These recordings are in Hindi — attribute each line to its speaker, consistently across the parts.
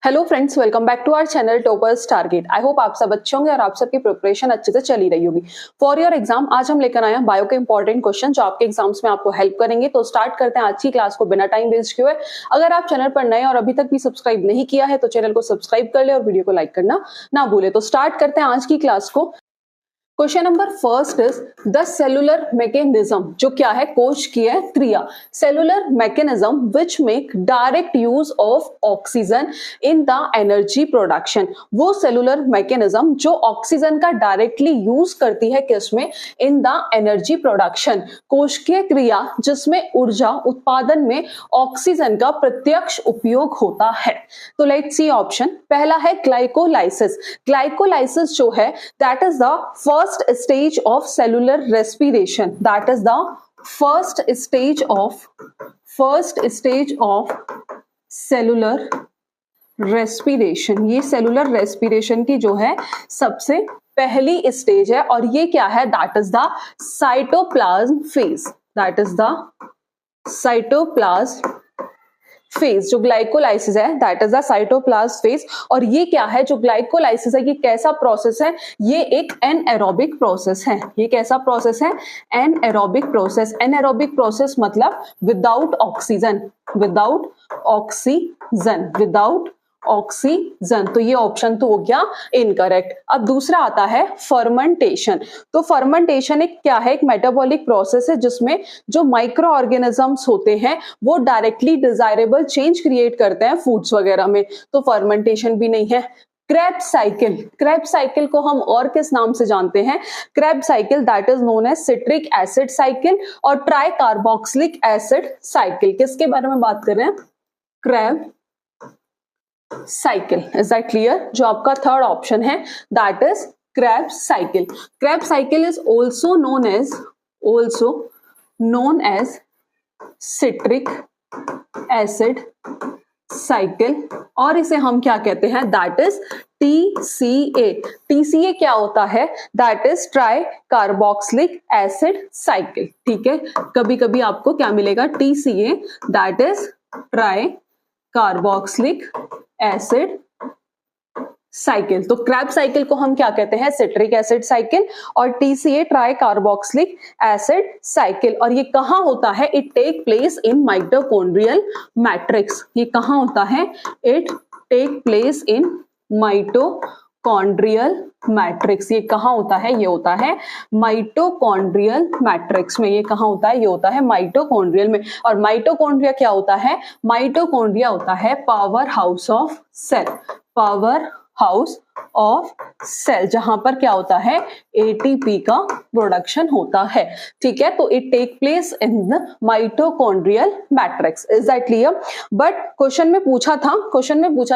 Speaker 1: Hello friends, welcome back to our channel Toppers Target. I hope आप सब अच्छे होंगे और आप सबकी प्रिपरेशन अच्छे से चली रही होगी फॉर योर एग्जाम। आज हम लेकर आए हैं बायो के इंपॉर्टेंट क्वेश्चन जो आपके एग्जाम्स में आपको हेल्प करेंगे। तो स्टार्ट करते हैं आज की क्लास को बिना टाइम वेस्ट किए। अगर आप चैनल पर नए और अभी तक भी सब्सक्राइब नहीं किया है तो चैनल को सब्सक्राइब कर ले और वीडियो को लाइक करना ना भूले। तो स्टार्ट करते हैं आज की क्लास को। Question number first is the cellular mechanism, जो क्या है, कोश की है क्रिया। Cellular mechanism which make direct use of oxygen in the energy production. वो सेलुलर मैकेनिज्म जो ऑक्सीजन का डायरेक्टली यूज करती है किसमें, इन द एनर्जी प्रोडक्शन। कोशिकीय क्रिया जिसमें ऊर्जा उत्पादन में ऑक्सीजन का प्रत्यक्ष उपयोग होता है। तो लेट्स सी ऑप्शन। पहला है ग्लाइकोलाइसिस। ग्लाइकोलाइसिस जो है that is the first stage of cellular respiration. That is the first stage of cellular respiration. ये cellular respiration की जो है सबसे पहली स्टेज है और ये क्या है, that is the cytoplasm phase. That is the cytoplasm phase. जो ग्लाइकोलाइसिस है that is the cytoplasm phase. और ये क्या है, जो ग्लाइकोलाइसिस है ये कैसा प्रोसेस है, ये एक एनएरोबिक प्रोसेस है। ये कैसा प्रोसेस है, एनएरोबिक प्रोसेस। एनएरोबिक प्रोसेस मतलब without oxygen, without oxygen, without oxygen. तो ये ऑप्शन तो हो गया इनकरेक्ट। अब दूसरा आता है फर्मेंटेशन। तो फर्मेंटेशन एक क्या है, एक मेटाबॉलिक प्रोसेस है जिसमें जो माइक्रो ऑर्गेनिजम्स होते हैं वो डायरेक्टली डिजायरेबल चेंज क्रिएट करते हैं फूड्स वगैरह में। तो फर्मेंटेशन भी नहीं है। क्रेब्स साइकिल, क्रेब्स साइकिल को हम और किस नाम से जानते हैं, Krebs cycle that is known as citric acid cycle और ट्राई कार्बोक्सिलिक एसिड साइकिल। किसके बारे में बात कर रहे हैं, Kreb cycle. Is that clear? जो आपका थर्ड ऑप्शन है that is Krebs cycle. Krebs cycle is also known as citric acid cycle और इसे हम क्या कहते हैं, दैट इज TCA। TCA क्या होता है, that is tricarboxylic acid cycle. ठीक है, कभी कभी आपको क्या मिलेगा, TCA that is tricarboxylic acid cycle. तो क्रेब साइकिल को हम क्या कहते हैं, सिट्रिक एसिड साइकिल और TCA tricarboxylic acid cycle. और ये कहां होता है, it take place in mitochondrial matrix. ये कहां होता है, it take place in mitochondrial matrix. ये कहां होता है, ये होता है माइटोकॉन्ड्रियल मैट्रिक्स में। ये कहां होता है, ये होता है माइटोकॉन्ड्रियल में। और माइटोकॉन्ड्रिया क्या होता है, माइटोकॉन्ड्रिया होता है power house of cell, power house of cell, जहां पर क्या होता है, ATP का प्रोडक्शन होता है। ठीक है, तो it take place in the mitochondrial matrix. Is that clear? But question में पूछा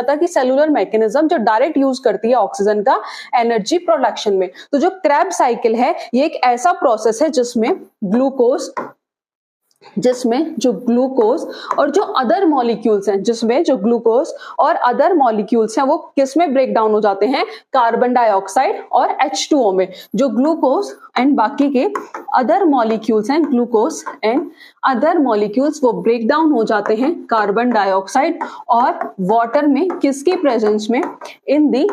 Speaker 1: था कि सेलुलर मैकेनिज्म जो डायरेक्ट यूज करती है ऑक्सीजन का एनर्जी प्रोडक्शन में। तो जो क्रेब साइकिल है ये एक ऐसा प्रोसेस है जिसमें जो ग्लूकोज और जो अदर मॉलिक्यूल्स हैं, जिसमें जो ग्लूकोज और अदर मॉलिक्यूल्स हैं वो किस में ब्रेक डाउन हो जाते हैं, कार्बन डाइऑक्साइड और H2O में। जो ग्लूकोज एंड बाकी के अदर मॉलिक्यूल्स हैं, ग्लूकोज एंड अदर मॉलिक्यूल्स वो ब्रेक डाउन हो जाते हैं कार्बन डाइऑक्साइड और वाटर में। किसकी प्रेजेंस में, इन दी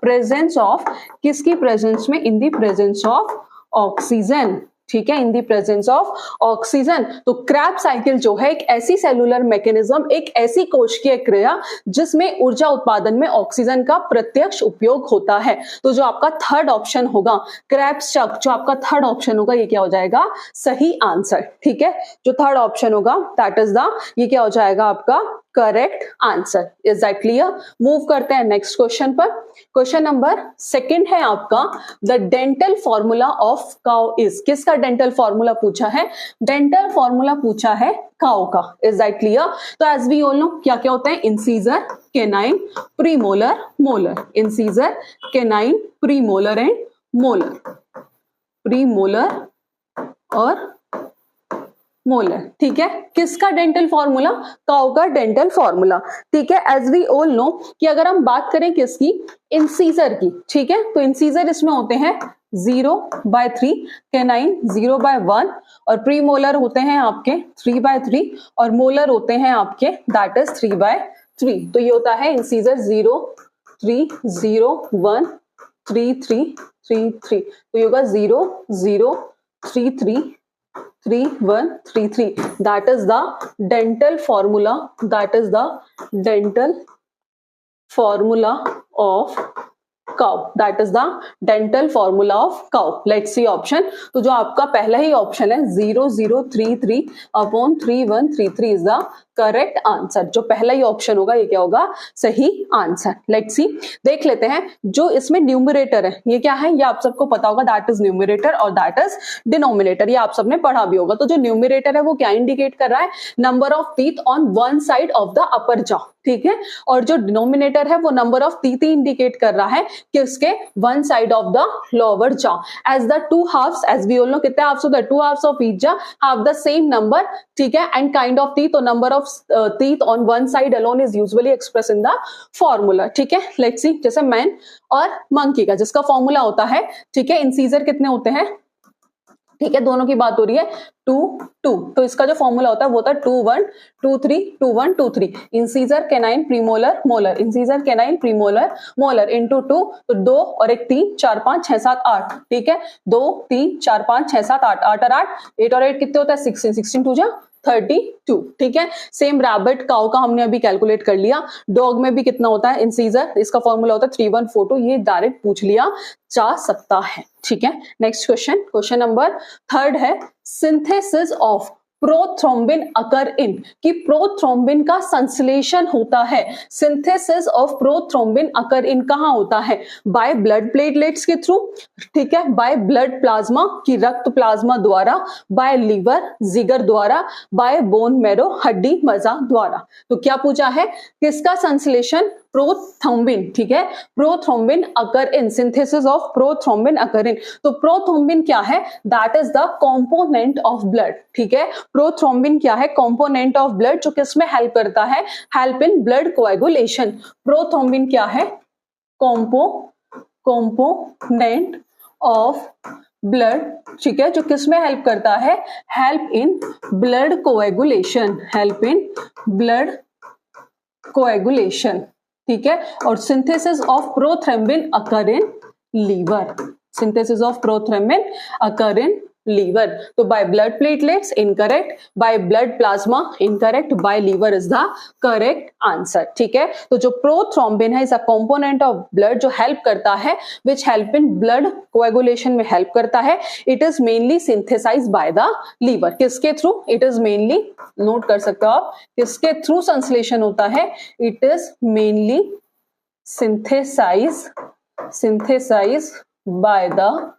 Speaker 1: प्रेजेंस ऑफ, किसकी प्रेजेंस में, इन दी प्रेजेंस ऑफ ऑक्सीजन। ठीक है, इन दी प्रेजेंस ऑफ ऑक्सीजन। तो क्रेब साइकिल जो है एक ऐसी सेलुलर मैकेनिज्म, एक ऐसी कोशिकीय क्रिया जिसमें ऊर्जा उत्पादन में ऑक्सीजन का प्रत्यक्ष उपयोग होता है। तो जो आपका थर्ड ऑप्शन होगा, क्रेब्स चक, जो आपका थर्ड ऑप्शन होगा ये क्या हो जाएगा, सही आंसर। ठीक है, जो थर्ड ऑप्शन होगा दैट इज द, ये क्या हो जाएगा आपका correct answer. Is that clear? Move करते हैं नेक्स्ट क्वेश्चन पर। क्वेश्चन नंबर सेकंड है आपका, the dental formula of cow is. किसका डेंटल फॉर्मूला पूछा है, डेंटल फॉर्मूला पूछा है काउ का। Is that clear? तो एज वी ऑल नो क्या क्या होता है, incisor, canine, premolar, molar. Incisor, canine, premolar and molar, premolar और मोलर। ठीक है, किसका डेंटल फॉर्मूला, काउ का डेंटल फॉर्मूला। ठीक है, एज वी ऑल नो कि अगर हम बात करें किसकी, इंसीजर की। ठीक है, तो इंसीजर इसमें होते हैं 0/3, कैनाइन 0/1 और प्रीमोलर होते हैं आपके 3/3 और मोलर होते हैं आपके दैट इज 3/3। 3, तो ये होता है इंसीजर 0 3 0 1 3 3 3 3, तो ये होगा 0 0 3 3 3 1 3 3, that is the dental formula, that is the dental formula of cow, that is the dental formula of cow. Let's see option. तो जो आपका पहला ही ऑप्शन है 0033 upon 3133 is the correct answer. जो पहला ही ऑप्शन होगा ये क्या होगा, सही आंसर। लेट्स सी, देख लेते हैं जो इसमें न्यूमरेटर है ये क्या है, ये आप सबको पता होगा, दैट इज न्यूमरेटर और दैट इज डिनोमिनेटर, ये आप सबने पढ़ा भी होगा। तो जो न्यूमरेटर है वो क्या इंडिकेट कर रहा है, number of teeth on one side of the upper jaw, ठीक है, और जो डिनोमिनेटर है वो नंबर ऑफ टीथ इंडिकेट कर रहा है किसके, one side of the lower jaw. As the two halves, as we all know कितने हाफ्स होता है, two halves of each jaw have the same number, ठीक है, एंड काइंड ऑफ टीथ, और number of teeth on one side alone is usually express in the formula, ठीक है। लेट्स सी, जैसे मैन और मंकी का जिसका फॉर्मूला होता है, ठीक है, इंसीजर कितने होते हैं, ठीक है, दोनों की बात हो रही है 2 2, तो इसका जो फॉर्मूला होता है वो होता है 2 1 2 3 2 1 2 3, incisor canine premolar molar, incisor canine premolar molar into 2, तो 2 और 1 3 4 5 6 7 8, ठीक है, 2 3 4 5 6 7 8 8 और 8 और 8 कितने होता है 16, 16 2 जा 32, ठीक है। सेम रैबिट काउ का हमने अभी कैलकुलेट कर लिया। डॉग में भी कितना होता है इंसीजर, इसका फॉर्मूला होता है 3142, ये डायरेक्ट पूछ लिया जा सकता है, ठीक है। नेक्स्ट क्वेश्चन, क्वेश्चन नंबर 3 है, सिंथेसिस ऑफ प्रोथ्रोम्बिन अकर इन, कि प्रोथ्रोम्बिन का संश्लेषण होता है, सिंथेसिस ऑफ प्रोथ्रोम्बिन अकर इन कहाँ होता है, बाय ब्लड प्लेटलेट्स के थ्रू, ठीक है, बाय ब्लड प्लाज्मा की रक्त प्लाज्मा द्वारा, बाय लीवर जिगर द्वारा, बाय बोन मैरो हड्डी मज्जा द्वारा। तो क्या पूछा है, किसका संश्लेषण, प्रोथ्रोम्बिन, ठीक है, prothrombin occur in, synthesis of prothrombin occur in. तो प्रोथ्रोम्बिन क्या है, that is the component of blood, ठीक है, प्रोथ्रोम्बिन क्या है, कंपोनेंट ऑफ ब्लड, जो किसमें हेल्प करता है, help in blood coagulation. Prothrombin क्या है, कंपोनेंट ऑफ ब्लड, ठीक है, जो किसमें हेल्प करता है, help in blood coagulation, help in blood coagulation, ठीक है, और synthesis of prothrombin occur in liver, synthesis of prothrombin occur in liver. तो by blood platelets incorrect, by blood plasma incorrect, by liver is the correct answer, ठीक है। तो जो प्रोथ्रोम्बिन है is a component of blood जो हेल्प करता है, which help in blood coagulation में हेल्प करता है। It is mainly synthesize by the liver, किसके through, it is mainly, note कर सकते हो आप, किसके थ्रू संश्लेषण होता है, it is mainly synthesize by the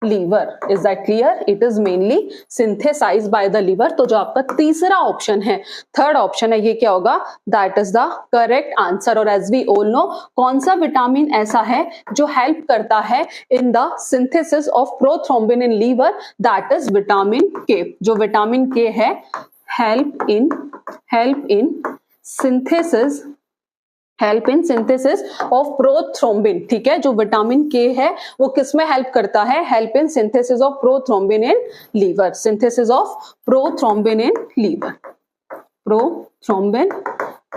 Speaker 1: liver. Is that clear, it is mainly synthesize by the liver. तो जो आपका तीसरा ऑप्शन है, थर्ड ऑप्शन है, ये क्या होगा, that is the correct answer. और एज वी ऑल नो, कौन सा विटामिन ऐसा है जो हेल्प करता है in the synthesis of prothrombin in liver, that is vitamin K. जो विटामिन के है, help in synthesis of prothrombin, ठीक है, जो विटामिन के है वो किसमें हेल्प करता है, help in synthesis of prothrombin in liver, synthesis of prothrombin in liver, prothrombin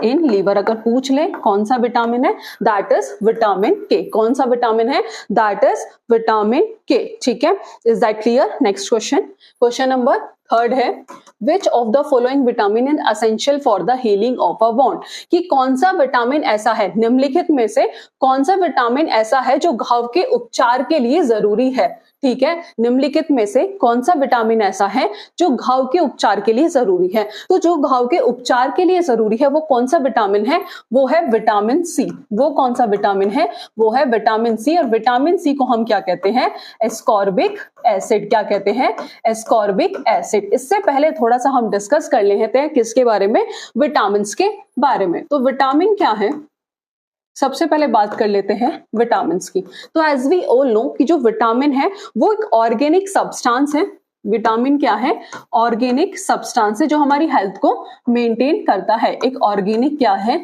Speaker 1: in liver. अगर पूछ ले कौन सा विटामिन है, दैट इज विटामिन के। कौन सा विटामिन है, दैट इज विटामिन के, ठीक है। Is that clear. Next question, question number 3 है, which of the following vitamin is essential for the healing of a wound, कि कौन सा विटामिन ऐसा है, निम्नलिखित में से कौन सा विटामिन ऐसा है जो घाव के उपचार के लिए जरूरी है, ठीक है, निम्नलिखित में से कौन सा विटामिन ऐसा है जो घाव के उपचार के लिए जरूरी है। तो जो घाव के उपचार के लिए जरूरी है वो कौन सा विटामिन है, वो है विटामिन सी। वो कौन सा विटामिन है, वो है विटामिन सी। और विटामिन सी को हम क्या कहते हैं, एस्कॉर्बिक एसिड। क्या कहते हैं, एस्कॉर्बिक एसिड। इससे पहले थोड़ा सा हम डिस्कस कर लेते हैं किसके बारे में, विटामिन के बारे में। तो विटामिन क्या है, सबसे पहले बात कर लेते हैं विटामिन की। तो एज वी ऑल नो कि जो विटामिन है वो एक ऑर्गेनिक सब्सटेंस है। विटामिन क्या है, ऑर्गेनिक सब्सटेंस है जो हमारी हेल्थ को मेंटेन करता है। एक ऑर्गेनिक क्या है,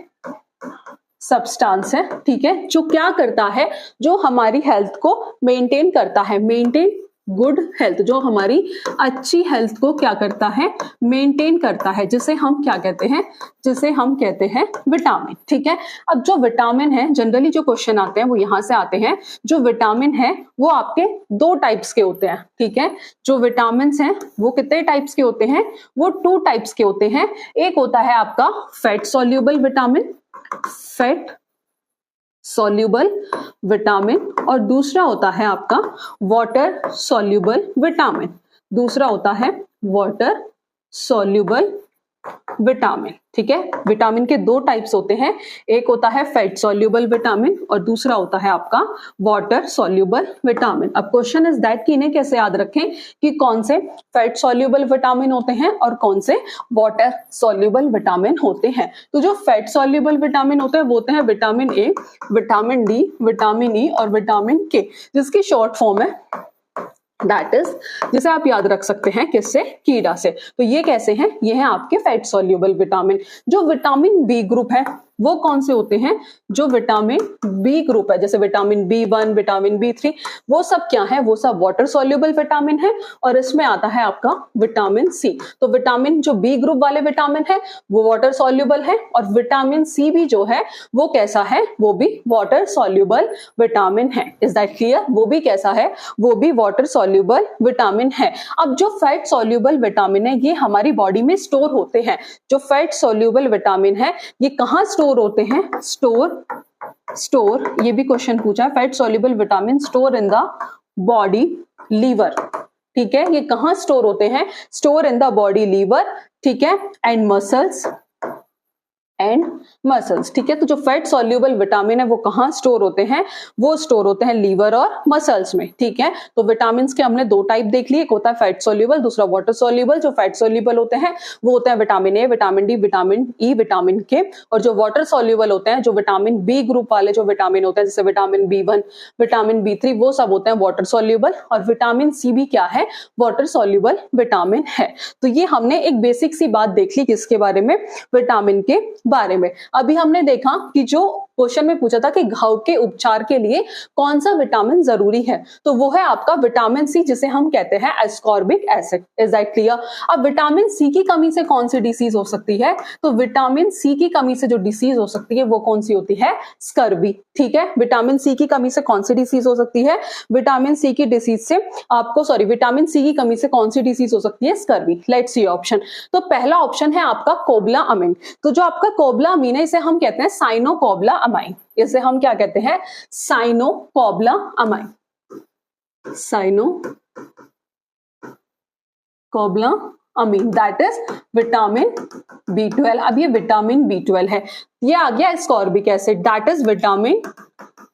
Speaker 1: सब्सटेंस है, ठीक है, जो क्या करता है, जो हमारी हेल्थ को मेंटेन करता है। मेंटेन गुड हेल्थ, जो हमारी अच्छी हेल्थ को क्या करता है, मेंटेन करता है, जिसे हम क्या कहते हैं, जिसे हम कहते हैं विटामिन। ठीक है, अब जो विटामिन है, जनरली जो क्वेश्चन आते हैं वो यहां से आते हैं। जो विटामिन है वो आपके दो टाइप्स के होते हैं। ठीक है, जो विटामिन हैं वो कितने टाइप्स के होते हैं, वो 2 टाइप्स के होते हैं। एक होता है आपका fat soluble vitamin, fat soluble vitamin, और दूसरा होता है आपका वाटर सॉल्यूबल विटामिन। दूसरा होता है वाटर सॉल्यूबल विटामिन। ठीक है, विटामिन के 2 टाइप्स होते हैं, एक होता है फैट सॉल्यूबल विटामिन और दूसरा होता है आपका वाटर सॉल्यूबल विटामिन। अब क्वेश्चन इज दैट कि इन्हें कैसे याद रखें कि कौन से फैट सॉल्यूबल विटामिन होते हैं और कौन से वाटर सॉल्यूबल विटामिन होते हैं। तो जो फैट सॉल्यूबल विटामिन होते हैं वो होते हैं vitamin A, vitamin D, vitamin E और विटामिन के, जिसकी शॉर्ट फॉर्म है दैट इज, जिसे आप याद रख सकते हैं किससे, कीड़ा से। तो ये कैसे हैं, ये हैं आपके फैट सॉल्यूबल विटामिन। जो विटामिन बी ग्रुप है वो कौन से होते हैं, जो विटामिन बी ग्रुप है, जैसे विटामिन B1, विटामिन B3, वो सब क्या है, वो सब वाटर सॉल्यूबल विटामिन है। और इसमें आता है आपका विटामिन सी। तो विटामिन जो बी ग्रुप वाले विटामिन है वो वाटर सॉल्यूबल है, और विटामिन सी भी जो है वो कैसा है, वो भी वाटर सॉल्यूबल विटामिन है। इज दैट क्लियर, वो भी कैसा है, वो भी वाटर सॉल्यूबल विटामिन है। अब जो फैट सॉल्यूबल विटामिन है ये हमारी बॉडी में स्टोर होते हैं। जो फैट सॉल्यूबल विटामिन है ये कहां स्टोर होते हैं, स्टोर, ये भी क्वेश्चन पूछा है, fat soluble vitamin store in the body liver. ठीक है, ये कहां स्टोर होते हैं, store in the body liver. ठीक है, एंड मसल्स, ठीक है। तो जो फैट सॉल्यूबल विटामिन है वो कहां स्टोर होते हैं, वो स्टोर होते हैं लीवर और मसल्स में। ठीक है, तो विटामिन के हमने 2 टाइप देख लिए, एक होता है फैट सॉल्यूबल, दूसरा वाटर सॉल्यूबल। जो फैट सॉल्यूबल होते हैं वो होते हैं vitamin A, vitamin D, vitamin E, vitamin के। और जो वाटर सॉल्यूबल होते हैं, जो विटामिन बी ग्रुप वाले जो विटामिन होते हैं, जैसे विटामिन B1, विटामिन B3, वो सब होते हैं वाटर सॉल्यूबल। और विटामिन सी भी क्या है, वाटर सॉल्यूबल विटामिन है। तो ये हमने एक बेसिक सी बात देख ली किसके बारे में, विटामिन के बारे में। अभी हमने देखा कि जो क्वेश्चन में पूछा था कि घाव के उपचार के लिए कौन सा विटामिन जरूरी है, तो वो है आपका विटामिन सी, जिसे हम कहते हैं ascorbic acid. Is that clear. अब विटामिन सी की कमी से कौन सी डिसीज हो सकती है, तो विटामिन सी की कमी से जो डिसीज हो सकती है वो कौन सी होती है, स्कर्वी। ठीक है, विटामिन सी की कमी से कौन सी डिसीज हो सकती है, विटामिन सी की डिसीज से आपको, सॉरी, विटामिन सी की कमी से कौन सी डिसीज हो सकती है, स्कर्वी। Let's C option. तो पहला ऑप्शन है आपका कोबलाअमीन। तो जो आपका कोबलाअमीन है इसे हम कहते हैं साइनोकोबलाअमाइन। इसे हम क्या कहते हैं, cyanocobalamin, cyanocobalamin, that is vitamin B12। अब ये विटामिन B12 है, ये आ गया ascorbic acid, that is vitamin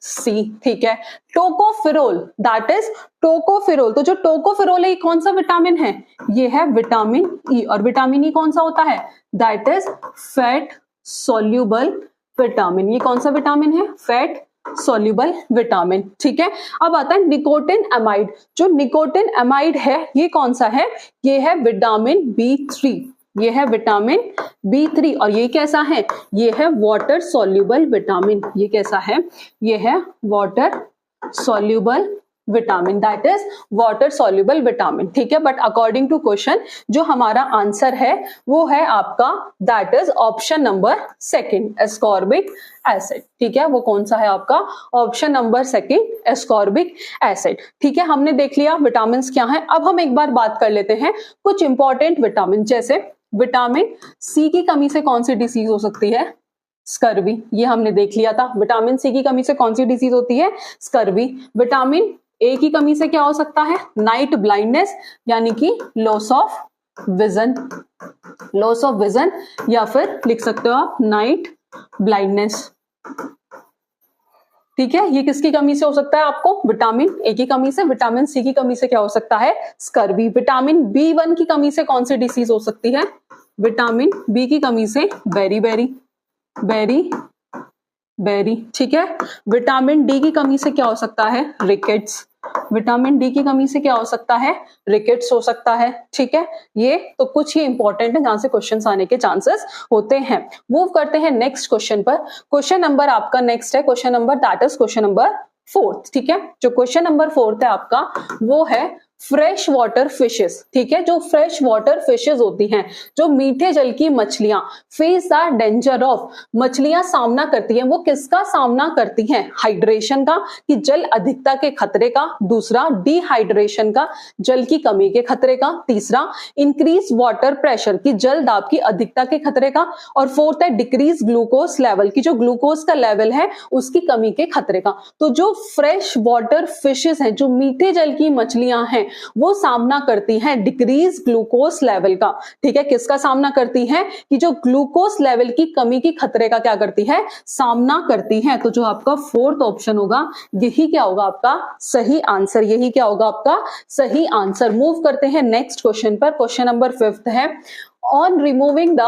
Speaker 1: C. ठीक है, टोकोफेरोल, दैट इज टोकोफेरोल। तो जो टोकोफेरोल है ये कौन सा विटामिन है, ये है विटामिन ई। और विटामिन ई कौन सा होता है, that is fat soluble vitamin. ये कौन सा विटामिन है, फैट सॉल्यूबल विटामिन। ठीक है, अब आता है निकोटिन एमाइड। जो निकोटिन एमाइड है ये कौन सा है, ये है विटामिन B3। ये है विटामिन B3 और ये कैसा है, ये है वाटर सॉल्यूबल विटामिन। ये कैसा है, ये है water soluble vitamin, that is water soluble vitamin. ठीक है, बट अकॉर्डिंग टू क्वेश्चन जो हमारा आंसर है वो है आपका, that is option number 2, ascorbic acid. ठीक है, वो कौन सा है आपका, ऑप्शन नंबर 2, एस्कॉर्बिक एसिड। ठीक है, हमने देख लिया विटामिन क्या है। अब हम एक बार बात कर लेते हैं कुछ इंपॉर्टेंट विटामिन, जैसे विटामिन सी की कमी से कौन सी डिसीज हो सकती है, स्कर्वी। ये हमने देख लिया था, विटामिन सी की कमी से कौन सी डिसीज होती है, स्कर्वी। विटामिन ए की कमी से क्या हो सकता है, नाइट ब्लाइंडनेस, यानी कि loss of vision, loss of vision, या फिर लिख सकते हो आप नाइट ब्लाइंडनेस। ठीक है, ये किसकी कमी से हो सकता है आपको, विटामिन ए की कमी से। विटामिन सी की कमी से क्या हो सकता है, स्कर्वी। विटामिन B1 की कमी से कौन सी डिसीज हो सकती है, विटामिन बी की कमी से बेरी। ठीक है, विटामिन डी की कमी से क्या हो सकता है, रिकेट्स। विटामिन डी की कमी से क्या हो सकता है, रिकेट्स हो सकता है। ठीक है, ये तो कुछ ही इंपॉर्टेंट है जहां से क्वेश्चंस आने के चांसेस होते हैं। मूव करते हैं नेक्स्ट क्वेश्चन पर। क्वेश्चन नंबर आपका नेक्स्ट है, question number, that is question number 4। ठीक है, जो क्वेश्चन नंबर 4 है आपका वो है फ्रेश वाटर फिशेस, ठीक है, जो फ्रेश वाटर फिशेस होती हैं, जो मीठे जल की मछलियां, फेस द डेंजर ऑफ, मछलियां सामना करती हैं, वो किसका सामना करती हैं? हाइड्रेशन का, कि जल अधिकता के खतरे का, दूसरा डिहाइड्रेशन का, जल की कमी के खतरे का, तीसरा इंक्रीज वाटर प्रेशर, की जल दाब की अधिकता के खतरे का, और फोर्थ है डिक्रीज ग्लूकोज लेवल, की जो ग्लूकोज का लेवल है उसकी कमी के खतरे का। तो जो फ्रेश वाटर फिशेस हैं, जो मीठे जल की मछलियां हैं, वो सामना करती हैं डिक्रीज ग्लूकोज लेवल का, ठीक है, किसका सामना करती हैं? कि जो ग्लूकोज लेवल की कमी की खतरे का क्या करती है? सामना करती हैं। तो जो आपका फोर्थ ऑप्शन होगा यही क्या होगा आपका सही आंसर, यही क्या होगा आपका सही आंसर। मूव करते हैं नेक्स्ट क्वेश्चन पर। क्वेश्चन नंबर 5 है, on removing the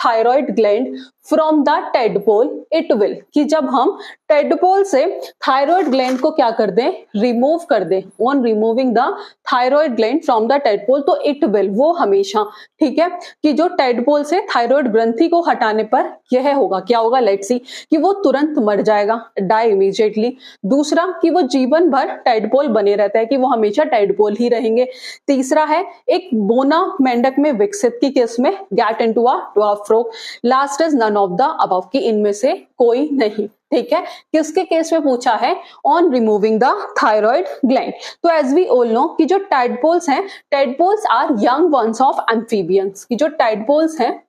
Speaker 1: thyroid gland from the tadpole it will, कि जब हम टेडपोल से थायराइड ग्लैंड को क्या कर दें? रिमूव कर दें। On removing the thyroid gland from the tadpole, तो इट विल, वो हमेशा, ठीक है, कि जो टेडपोल से थायराइड ग्रंथि को हटाने पर यह होगा, क्या होगा? लेट्स सी, कि वो तुरंत मर जाएगा, डाई इमीडिएटली। दूसरा, कि वो जीवन भर टेडपोल बने रहता है, कि वो हमेशा टेडपोल ही रहेंगे। तीसरा है एक बोना मेंढक में विकसित, की केस में get into a dwarf frog. Last is none of the above, की इनमें से कोई नहीं, ठीक है। किसके केस में पूछा है? On removing the thyroid gland. तो एज वी ऑल नो कि जो टेडपोल्स हैं, tadpoles are young ones of amphibians, की जो टेडपोल्स हैं,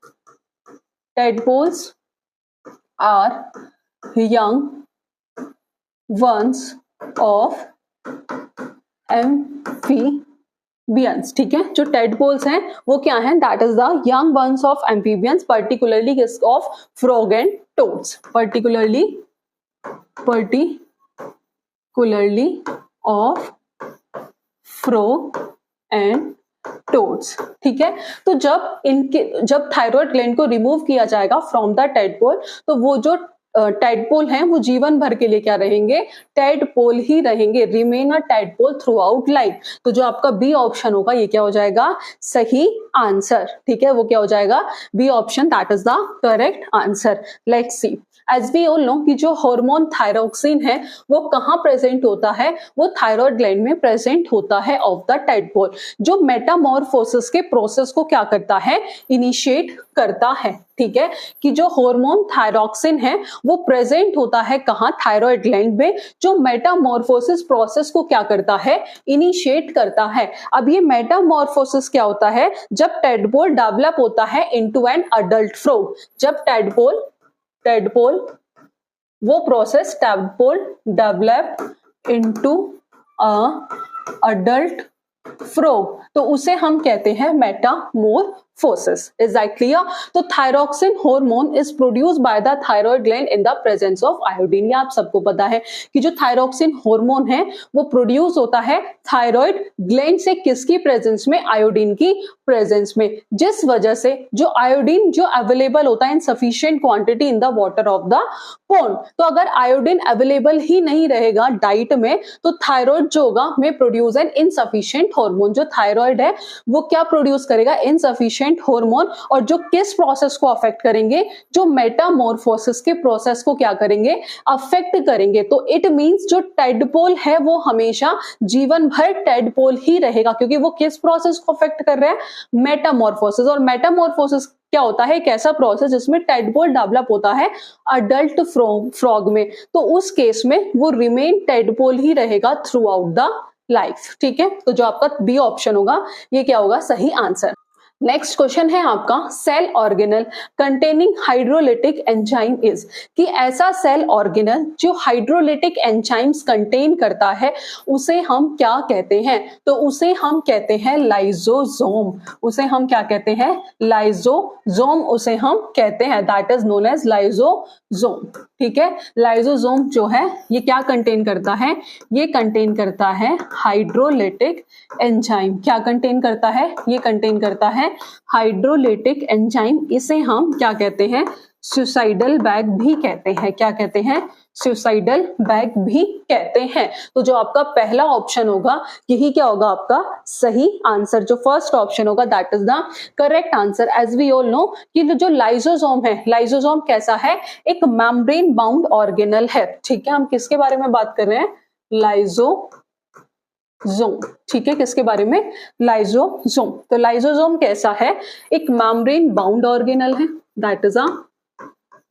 Speaker 1: tadpoles are young ones of amphibians, ठीक है। जो टेडपोल्स हैं वो क्या हैं? That is the young ones of amphibians, particularly of frog and toads, particularly of frog and toads, ठीक है। तो जब थायराइड ग्लैंड को रिमूव किया जाएगा फ्रॉम द टेडपोल, तो वो जो टेडपोल हैं वो जीवन भर के लिए क्या रहेंगे? टेडपोल ही रहेंगे, remain a tadpole through out life. तो जो आपका बी ऑप्शन होगा ये क्या हो जाएगा? सही आंसर, ठीक है, वो क्या हो जाएगा? B option, that is the correct answer. Let's see, as we all know कि जो हार्मोन थायरोक्सिन है वो कहाँ प्रेजेंट होता है? वो थायराइड ग्लैंड में प्रेजेंट होता है ऑफ द टेडपोल, जो मेटामॉर्फोसिस के प्रोसेस को क्या करता है? इनिशिएट करता है, ठीक है, कि जो हार्मोन थायरोक्सिन है वो प्रेजेंट होता है कहाँ? थायराइड ग्लैंड में, जो मेटामॉर्फोसिस प्रोसेस को क्या करता है? इनिशिएट करता है। अब ये मेटामॉर्फोसिस क्या होता है? जब टेडपोल डेवलप होता है इनटू एन अडल्ट फ्रॉग, जब टेडपोल वो process tadpole develop into adult frog, तो उसे हम कहते हैं मेटामॉर्फोसिस। Is that clear? तो thyroxine hormone is produced by the thyroid gland in the presence of iodine. ये आप सबको पता है कि जो थायरोक्सिन हार्मोन है वो प्रोड्यूस होता है थायराइड ग्लैंड से, किसकी प्रेजेंस में? आयोडीन की प्रेजेंस में, जिस वजह से जो आयोडीन जो अवेलेबल होता है in sufficient quantity in the water of the pond. तो अगर आयोडीन अवेलेबल ही नहीं रहेगा डाइट में, तो थायराइड जो होगा में प्रोड्यूस एन इनसफिशिएंट हार्मोन। जो थायराइड है वो क्या प्रोड्यूस करेगा? इनसफिशिएंट हार्मोन, और जो किस प्रोसेस को अफेक्ट करेंगे? जो मेटामॉर्फोसिस के प्रोसेस को क्या करेंगे? अफेक्ट करेंगे। तो इट मींस जो टेडपोल है वो हमेशा जीवन भर टेडपोल ही रहेगा, क्योंकि वो किस प्रोसेस को अफेक्ट कर रहा है? मेटामॉर्फोसिस। और मेटामॉर्फोसिस क्या होता है? एक ऐसा प्रोसेस जिसमें टेडपोल डेवलप होता है अडल्ट फ्रॉग में, तो उस केस में वो रिमेन टेडपोल ही रहेगा थ्रू आउट द लाइफ, ठीक है। तो जो आपका बी ऑप्शन होगा ये क्या होगा? सही आंसर। नेक्स्ट क्वेश्चन है आपका, cell organelle containing hydrolytic enzyme is, कि ऐसा सेल ऑर्गेनल जो हाइड्रोलिटिक एंजाइम्स कंटेन करता है उसे हम क्या कहते हैं? तो उसे हम कहते हैं लाइजोसोम। उसे हम क्या कहते हैं? लाइजोसोम उसे हम कहते हैं, that is known as lysosome, ठीक है। लाइजोसोम जो है ये क्या कंटेन करता है? ये कंटेन करता है हाइड्रोलिटिक एंजाइम। क्या कंटेन करता है? ये कंटेन करता है हाइड्रोलिटिक एंजाइम। इसे हम क्या कहते हैं? सुसाइडल बैग भी कहते हैं। क्या कहते हैं? सुसाइडल बैग भी कहते हैं। तो जो आपका पहला ऑप्शन होगा यही क्या होगा? आपका सही आंसर। जो फर्स्ट ऑप्शन होगा that is the correct answer. As we all know कि जो लाइजोसोम है, लाइजोसोम कैसा है? एक मेम्ब्रेन बाउंड ऑर्गेनल है, ठीक है। हम किसके बारे में बात कर रहे हैं? लाइजोसोम, ठीक है, किसके बारे में? लाइजोसोम। तो लाइजोसोम कैसा है? एक मेम्ब्रेन बाउंड ऑर्गेनल है, that is a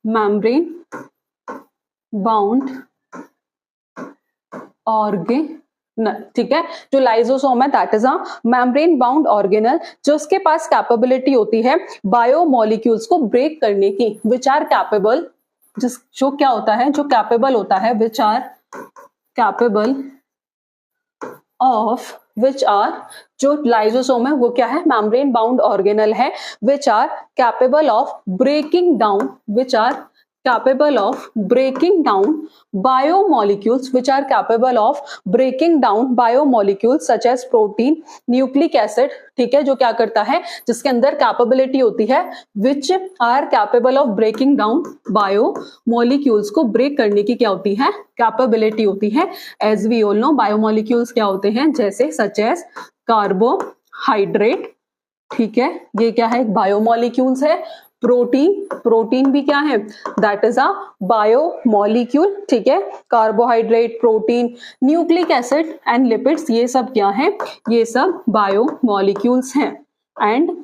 Speaker 1: membrane bound organelle, ठीक है। जो लाइजोसोम है that is a membrane bound organelle, जो उसके पास कैपेबिलिटी होती है बायोमोलिक्यूल्स को ब्रेक करने की, विच आर कैपेबल, जो क्या होता है, जो कैपेबल होता है, which are capable of, which are, जो लाइजोसोम है वो क्या है? मेम्ब्रेन बाउंड ऑर्गेनल है, which are capable of breaking down, which are capable of breaking down biomolecules, which are capable of breaking down biomolecules such as protein, nucleic acid, ठीक है, जो क्या करता है, जिसके अंदर कैपेबिलिटी होती है, which are capable of breaking down biomolecules, को ब्रेक करने की क्या होती है? कैपेबिलिटी होती है। as we all know biomolecules क्या होते हैं? जैसे such as कार्बोहाइड्रेट, ठीक है, ये क्या है? एक बायोमोलिक्यूल्स है। प्रोटीन, प्रोटीन भी क्या है? दैट इज अ बायोमोलिक्यूल, ठीक है। Carbohydrate, protein, nucleic acid and lipids, ये सब क्या है? ये सब बायोमोलिक्यूल्स हैं, एंड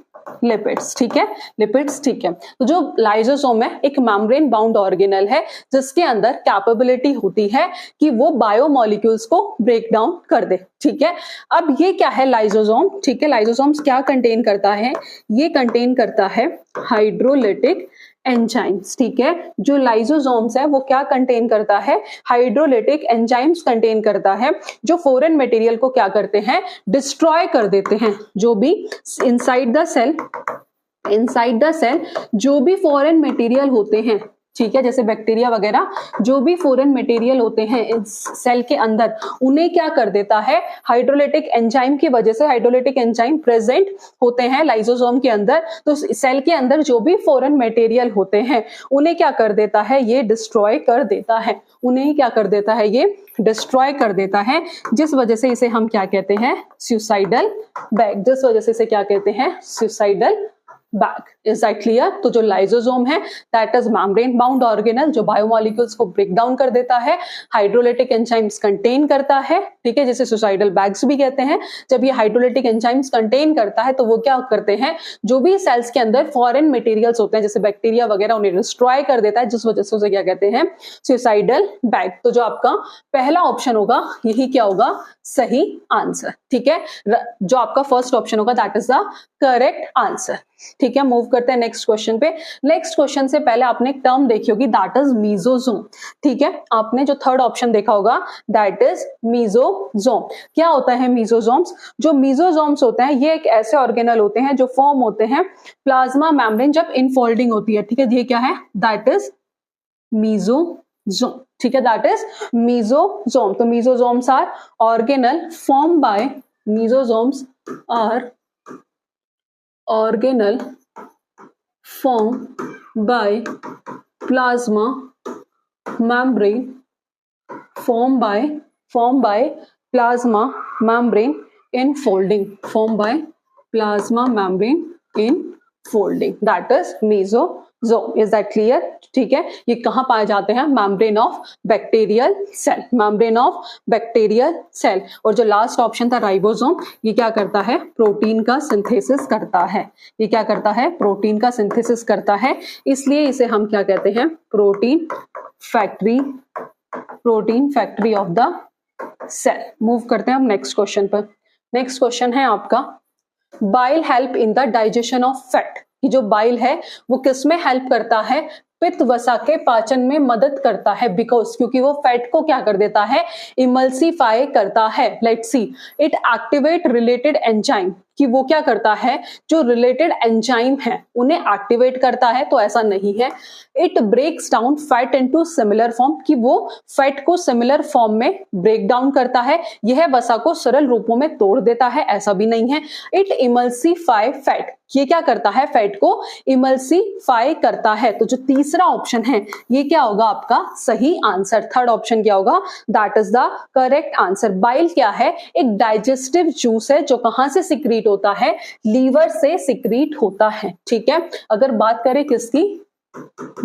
Speaker 1: लिपिड्स, ठीक है, लिपिड्स, ठीक है। तो जो लाइजोसोम है एक मेम्ब्रेन बाउंड ऑर्गेनल है, जिसके अंदर कैपेबिलिटी होती है कि वो बायोमोलिक्यूल्स को ब्रेक डाउन कर दे, ठीक है। अब ये क्या है लाइजोसोम, ठीक है, लाइजोसोम्स क्या कंटेन करता है? ये कंटेन करता है हाइड्रोलिटिक एंजाइम्स, ठीक है। जो लाइजोसोम्स है वो क्या कंटेन करता है? हाइड्रोलिटिक एंजाइम्स कंटेन करता है, जो फॉरेन मटेरियल को क्या करते हैं? डिस्ट्रॉय कर देते हैं। जो भी इनसाइड द सेल जो भी फॉरेन मटेरियल होते हैं, ठीक है, जैसे बैक्टीरिया वगैरह, जो भी फॉरेन मटेरियल होते हैं इस सेल के अंदर, उन्हें क्या कर देता है? हाइड्रोलिटिक एंजाइम की वजह से, हाइड्रोलिटिक एंजाइम प्रेजेंट होते हैं लाइजोसोम के अंदर, तो सेल के अंदर जो भी फॉरेन मटेरियल होते हैं उन्हें क्या कर देता है? ये डिस्ट्रॉय कर देता है, उन्हें क्या कर देता है? ये डिस्ट्रॉय कर देता है, जिस वजह से इसे हम क्या कहते हैं? सुसाइडल बैग, जिस वजह से इसे क्या कहते हैं? Suicidal bag. Is that clear? तो जो लाइजोसोम है that is membrane bound organelle, जो बायोमोलिक्यूल्स को ब्रेक डाउन कर देता है, हाइड्रोलिटिक एंजाइम्स कंटेन करता है, ठीक है, जिसे सुसाइडल बैग्स भी कहते हैं। जब ये हाइड्रोलिटिक एंजाइम्स कंटेन करता है तो वो क्या करते हैं? जो भी सेल्स के अंदर फॉरेन मटेरियल्स होते हैं जैसे बैक्टीरिया वगैरह, उन्हें डिस्ट्रॉय कर देता है, जिस वजह से उसे क्या कहते हैं? Suicidal bag. तो जो आपका पहला ऑप्शन होगा यही क्या होगा? सही आंसर, ठीक है। जो आपका फर्स्ट ऑप्शन होगा that is the correct answer, ठीक है। मूव करते हैं नेक्स्ट क्वेश्चन पे। नेक्स्ट क्वेश्चन से पहले आपने एक टर्म देखी होगी दैट इज मीजोजोम, ठीक है। आपने जो थर्ड ऑप्शन देखा होगा दैट इज मीजोजोम। क्या होता है मीजोजोम्स? जो मीजोजोम्स होते हैं ये एक ऐसे ऑर्गेनल होते हैं जो फॉर्म होते हैं प्लाज्मा मेम्ब्रेन जब इनफोल्डिंग होती है, ठीक है। ये क्या है? दैट इज मीजोजोम, ठीक है, दैट इज मीजोजोम। तो mesosomes are organelle form by, mesosomes are organelle formed by plasma membrane, formed by plasma membrane enfolding, formed by plasma membrane enfolding, that is mesozoom. Is that clear? ठीक है। ये कहाँ पाए जाते हैं? Membrane of bacterial cell, membrane of bacterial cell. और जो लास्ट ऑप्शन था राइबोसोम, ये क्या करता है? प्रोटीन का सिंथेसिस करता है। ये क्या करता है? प्रोटीन का सिंथेसिस करता है, इसलिए इसे हम क्या कहते हैं? Protein factory of the cell. Move करते हैं हम नेक्स्ट क्वेश्चन पर। नेक्स्ट क्वेश्चन है आपका, bile help in the digestion of fat. कि जो बाइल है वो किसमें हेल्प करता है? पित्त वसा के पाचन में मदद करता है, बिकॉज क्योंकि वो फैट को क्या कर देता है? इमल्सिफाई करता है। Let's see, it activate related enzyme, कि वो क्या करता है? जो रिलेटेड एंजाइम है उन्हें एक्टिवेट करता है, तो ऐसा नहीं है। It breaks down fat into similar form, कि वो फैट को सिमिलर फॉर्म में ब्रेक डाउन करता है, यह वसा को सरल रूपों में तोड़ देता है, ऐसा भी नहीं है। इट इमल्सिफाई फैट, ये क्या करता है? फैट को इमल्सिफाई करता है। तो जो तीसरा ऑप्शन है ये क्या होगा आपका सही आंसर? थर्ड ऑप्शन क्या होगा? That is the correct answer. Bile क्या है? एक डाइजेस्टिव जूस है जो कहां से सिक्रीट होता है? लीवर से सिक्रीट होता है, ठीक है। अगर बात करें किसकी?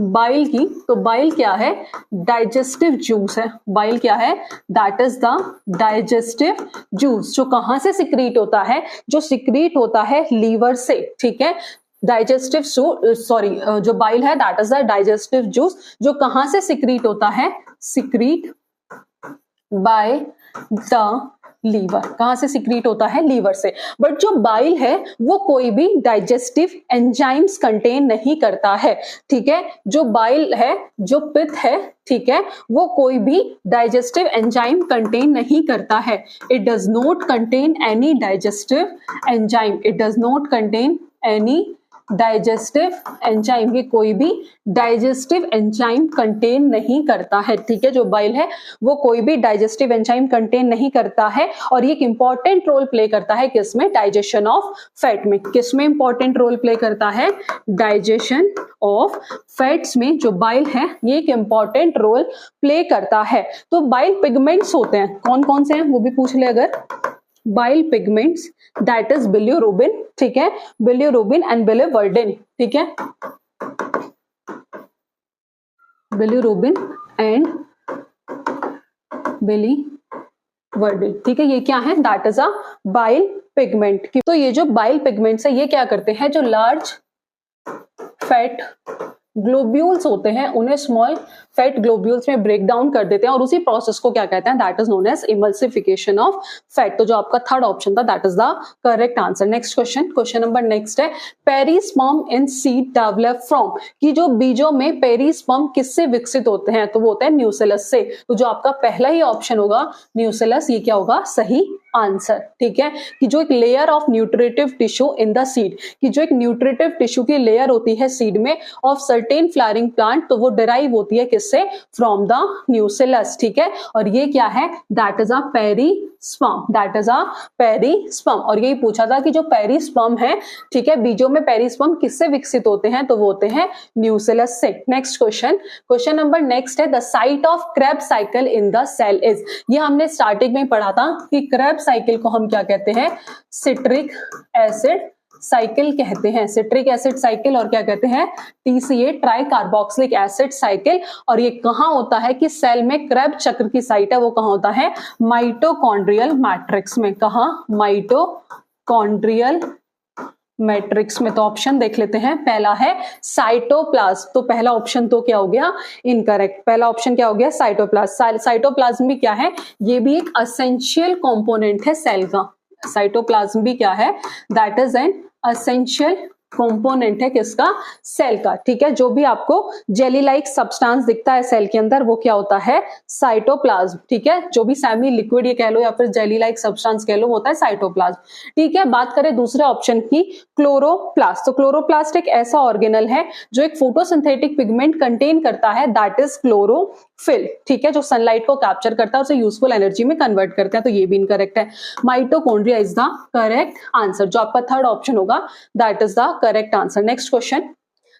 Speaker 1: बाइल की, तो बाइल क्या है? डाइजेस्टिव जूस है। बाइल क्या है? That is the digestive juice, जो कहां से सिक्रीट होता है? जो सिक्रीट होता है लीवर से, ठीक है। डाइजेस्टिव सॉरी, जो बाइल है that is the digestive juice, जो कहां से सिक्रीट होता है? Secrete by the liver. कहां से सिक्रीट होता है? लीवर से। बट जो बाइल है वो कोई भी डाइजेस्टिव एंजाइम्स कंटेन नहीं करता है, ठीक है। जो बाइल है, जो पित्त है, ठीक है, वो कोई भी डाइजेस्टिव एंजाइम कंटेन नहीं करता है। It does not contain any digestive enzyme, it does not contain any digestive enzyme, ये कोई भी डाइजेस्टिव एंजाइम कंटेन नहीं करता है, ठीक है। जो बाइल है वो कोई भी डाइजेस्टिव एंजाइम कंटेन नहीं करता है, और ये एक इंपॉर्टेंट रोल प्ले करता है किसमें? डाइजेशन ऑफ फैट में। किसमें इंपॉर्टेंट रोल प्ले करता है? डाइजेशन ऑफ फैट्स में जो बाइल है ये एक इंपॉर्टेंट रोल प्ले करता है। तो बाइल पिगमेंट्स होते हैं, कौन कौन से हैं वो भी पूछ ले अगर। Bile pigments that is bilirubin, ठीक है, बिलिरुबिन एंड बिलिवर्डिन, ठीक है, बिलिरुबिन एंड बिलिवर्डिन, ठीक है। ये क्या है? That is a bile pigment. तो ये जो बाइल पिगमेंट्स है ये क्या करते हैं? जो लार्ज फैट ग्लोब्यूल्स होते हैं उन्हें स्मॉल फैट ग्लोब्यूल्स में ब्रेक डाउन कर देते हैं, और उसी प्रोसेस को क्या कहते हैं? That is known as emulsification of fat. तो जो आपका थर्ड ऑप्शन था that is the correct answer. Next question, question number next है, perisperm in seed develop from, कि जो बीजों में पेरिस्पर्म किससे विकसित होते हैं? तो वो होते हैं न्यूसेलस से। तो जो आपका पहला ही ऑप्शन होगा न्यूसेलस, ये क्या होगा? सही आंसर, ठीक है। कि जो एक layer of nutritive tissue in the seed, कि जो एक न्यूट्रिटिव टिश्यू की लेयर होती है सीड में ऑफ सर्टेन फ्लावरिंग प्लांट, तो वो डिराइव होती है किससे? फ्रॉम द न्यूसेलस, ठीक है। और ये क्या है? That is a perisperm, that is a perisperm. और यही पूछा था कि जो पेरिस्पर्म है, ठीक है, बीजों में पेरिस्पर्म किससे विकसित होते हैं? तो वो होते हैं न्यूसेलस से। Next question, question number next है, the site of Krebs cycle in the cell is. ये हमने स्टार्टिंग में पढ़ा था कि क्रेब्स साइकिल को हम क्या कहते हैं? सिट्रिक एसिड साइकिल कहते हैं, सिट्रिक एसिड साइकिल, और क्या कहते हैं? TCA tricarboxylic acid cycle. और ये कहां होता है? कि सेल में क्रेब चक्र की साइट है वो कहां होता है? माइटोकॉन्ड्रियल मैट्रिक्स में। कहां? माइटोकॉन्ड्रियल मैट्रिक्स में। तो ऑप्शन देख लेते हैं, पहला है साइटोप्लाज्म। तो पहला ऑप्शन तो क्या हो गया? इनकरेक्ट। पहला ऑप्शन क्या हो गया? साइटोप्लाज्म। साइटोप्लाज्म भी क्या है? ये भी एक असेंशियल कंपोनेंट है सेल का। साइटोप्लाज्म भी क्या है? That is an essential component है किसका? सेल का, ठीक है। जो भी आपको जेली लाइक सब्सटेंस दिखता है सेल के अंदर वो क्या होता है? साइटोप्लाज्म, ठीक है। जो भी सेमी लिक्विड ये कह लो या फिर जेली लाइक सब्सटेंस कह लो वो होता है साइटोप्लाज्म, ठीक है। बात करें दूसरे ऑप्शन की, क्लोरोप्लास्ट। तो क्लोरोप्लास्ट एक ऐसा ऑर्गेनल है जो एक फोटोसिंथेटिक पिगमेंट कंटेन करता है, दैट इज क्लोरोफिल, ठीक है, जो सनलाइट को कैप्चर करता है उसे यूजफुल एनर्जी में कन्वर्ट करते हैं। तो ये भी इनकरेक्ट है। Mitochondria is the correct answer. जो आपका थर्ड ऑप्शन होगा that is the correct answer. Next question,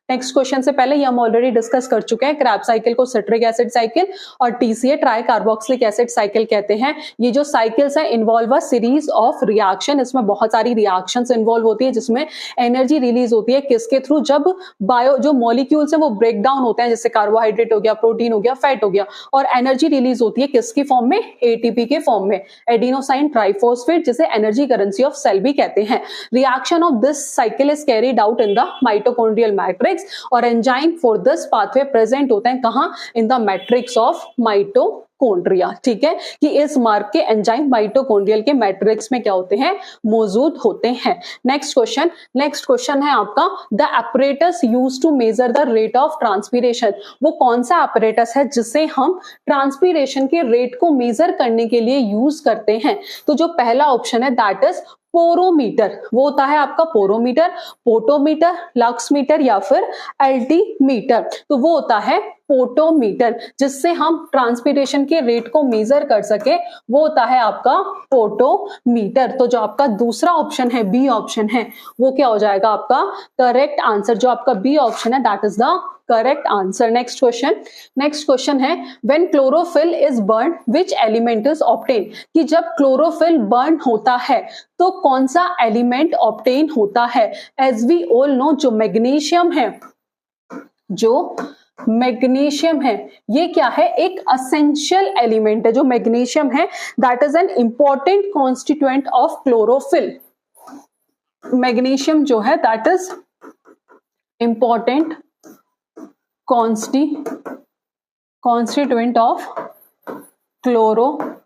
Speaker 1: next question से पहले ये हम ऑलरेडी डिस्कस कर चुके हैं। क्रैब साइकिल को सिट्रिक एसिड साइकिल और TCA tricarboxylic acid cycle कहते हैं। ये जो साइकिल्स है involve a series of reaction, इसमें बहुत सारी रिएक्शंस इन्वॉल्व होती है जिसमें एनर्जी रिलीज होती है किसके थ्रू? जब बायो जो मॉलिक्यूल्स है वो ब्रेक डाउन होते हैं, जैसे कार्बोहाइड्रेट हो गया, प्रोटीन हो गया, फैट हो गया, और एनर्जी रिलीज होती है किसकी फॉर्म में? ATP के फॉर्म में, एडिनोसाइन ट्राइफॉस्फेट, जिसे एनर्जी करेंसी ऑफ सेल भी कहते हैं। Reaction of this cycle is carried out in the mitochondrial matrix, और enzyme for this pathway present होते हैं कहां? In the matrix of mitochondria, ठीक है। कि इस मार्ग के एंजाइम माइटोकॉन्ड्रियल के मैट्रिक्स में क्या होते हैं? मौजूद होते हैं। नेक्स्ट क्वेश्चन, नेक्स्ट क्वेश्चन है आपका, the apparatus used to measure the rate of transpiration. वो कौन सा apparatus है जिसे हम ट्रांसपीरेशन के रेट को मेजर करने के लिए यूज करते हैं? तो जो पहला ऑप्शन है दैट इज पोरोमीटर। वो होता है आपका पोरोमीटर, पोटोमीटर, लक्स मीटर या फिर एल्टीमीटर। तो वो होता है पोटोमीटर, जिससे हम ट्रांसपीरेशन के रेट को मेजर कर सके, वो होता है आपका पोटोमीटर। तो जो आपका दूसरा ऑप्शन है, बी ऑप्शन है, वो क्या हो जाएगा आपका करेक्ट आंसर। जो आपका बी ऑप्शन है that is the correct answer. Next question, next question है, when chlorophyll is burn which element is obtain. कि जब क्लोरोफिल बर्न होता है तो कौन सा एलिमेंट ऑब्टेन होता है? एज वी ऑल नो, जो मैग्नीशियम है जो मैग्नीशियम है ये क्या है, एक असेंशियल एलिमेंट है। जो मैग्नीशियम है that is an important constituent of chlorophyll. Magnesium जो है that is important constituent of chlorophyll.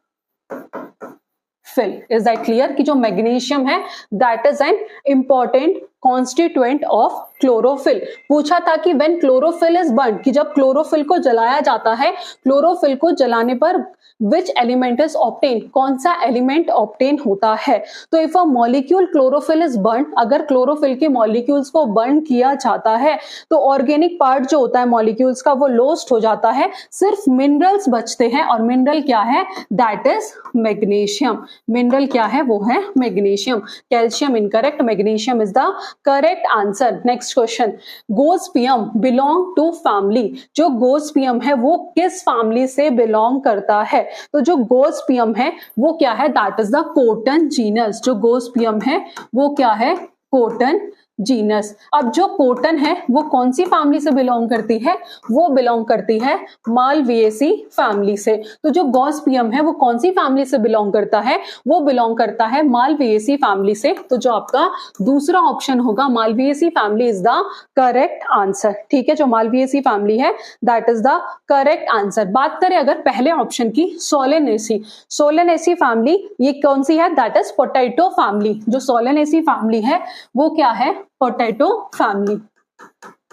Speaker 1: Is that clear कि जो मैग्नीशियम है that is an important constituent of chlorophyll. पूछा था कि व्हेन क्लोरोफिल इज बर्न, कि जब क्लोरोफिल को जलाया जाता है, क्लोरोफिल को जलाने पर विच एलिमेंट इज ऑब्टेन, कौन सा एलिमेंट ऑब्टेन होता है। तो if a molecule chlorophyll is burn, अगर क्लोरोफिल के मॉलिक्यूल्स को बर्न किया जाता है तो ऑर्गेनिक पार्ट जो होता है मॉलिक्यूल्स का वो लॉस्ट हो जाता है, सिर्फ मिनरल्स बचते हैं। और मिनरल क्या है, दैट इज मैग्नीशियम। मिनरल क्या है, वो है magnesium. Calcium incorrect, magnesium is the correct answer. Next question, gossypium belong to family. जो गोस्पियम है वो किस फैमिली से बिलोंग करता है। तो जो गोस्पियम है वो क्या है, that is the cotton genus. जो गोस्पियम है वो क्या है, कोटन जीनस। अब जो कोटन है वो कौन सी फैमिली से बिलोंग करती है, वो बिलोंग करती है मालविएसी फैमिली से। तो जो गॉसिपियम है वो कौन सी फैमिली से बिलोंग करता है, वो बिलोंग करता है मालविएसी फैमिली से। तो जो आपका दूसरा ऑप्शन होगा Malvaceae family is the correct answer. ठीक है, जो मालविएसी फैमिली है that is the correct answer. बात करें अगर पहले ऑप्शन की, सोलेनेसी। सोलेनेसी फैमिली ये कौन सी है, दैट इज पोटैटो फैमिली। जो सोलेनेसी फैमिली है वो क्या है, पोटैटो फैमिली।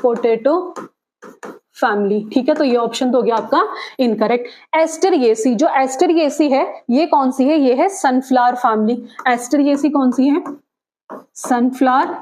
Speaker 1: Potato family. ठीक है, तो ये ऑप्शन तो हो गया आपका इनकरेक्ट। एस्टरिएसी, जो एस्टरिएसी है ये कौन सी है, ये है सनफ्लावर फैमिली। एस्टरिएसी कौन सी है, सनफ्लावर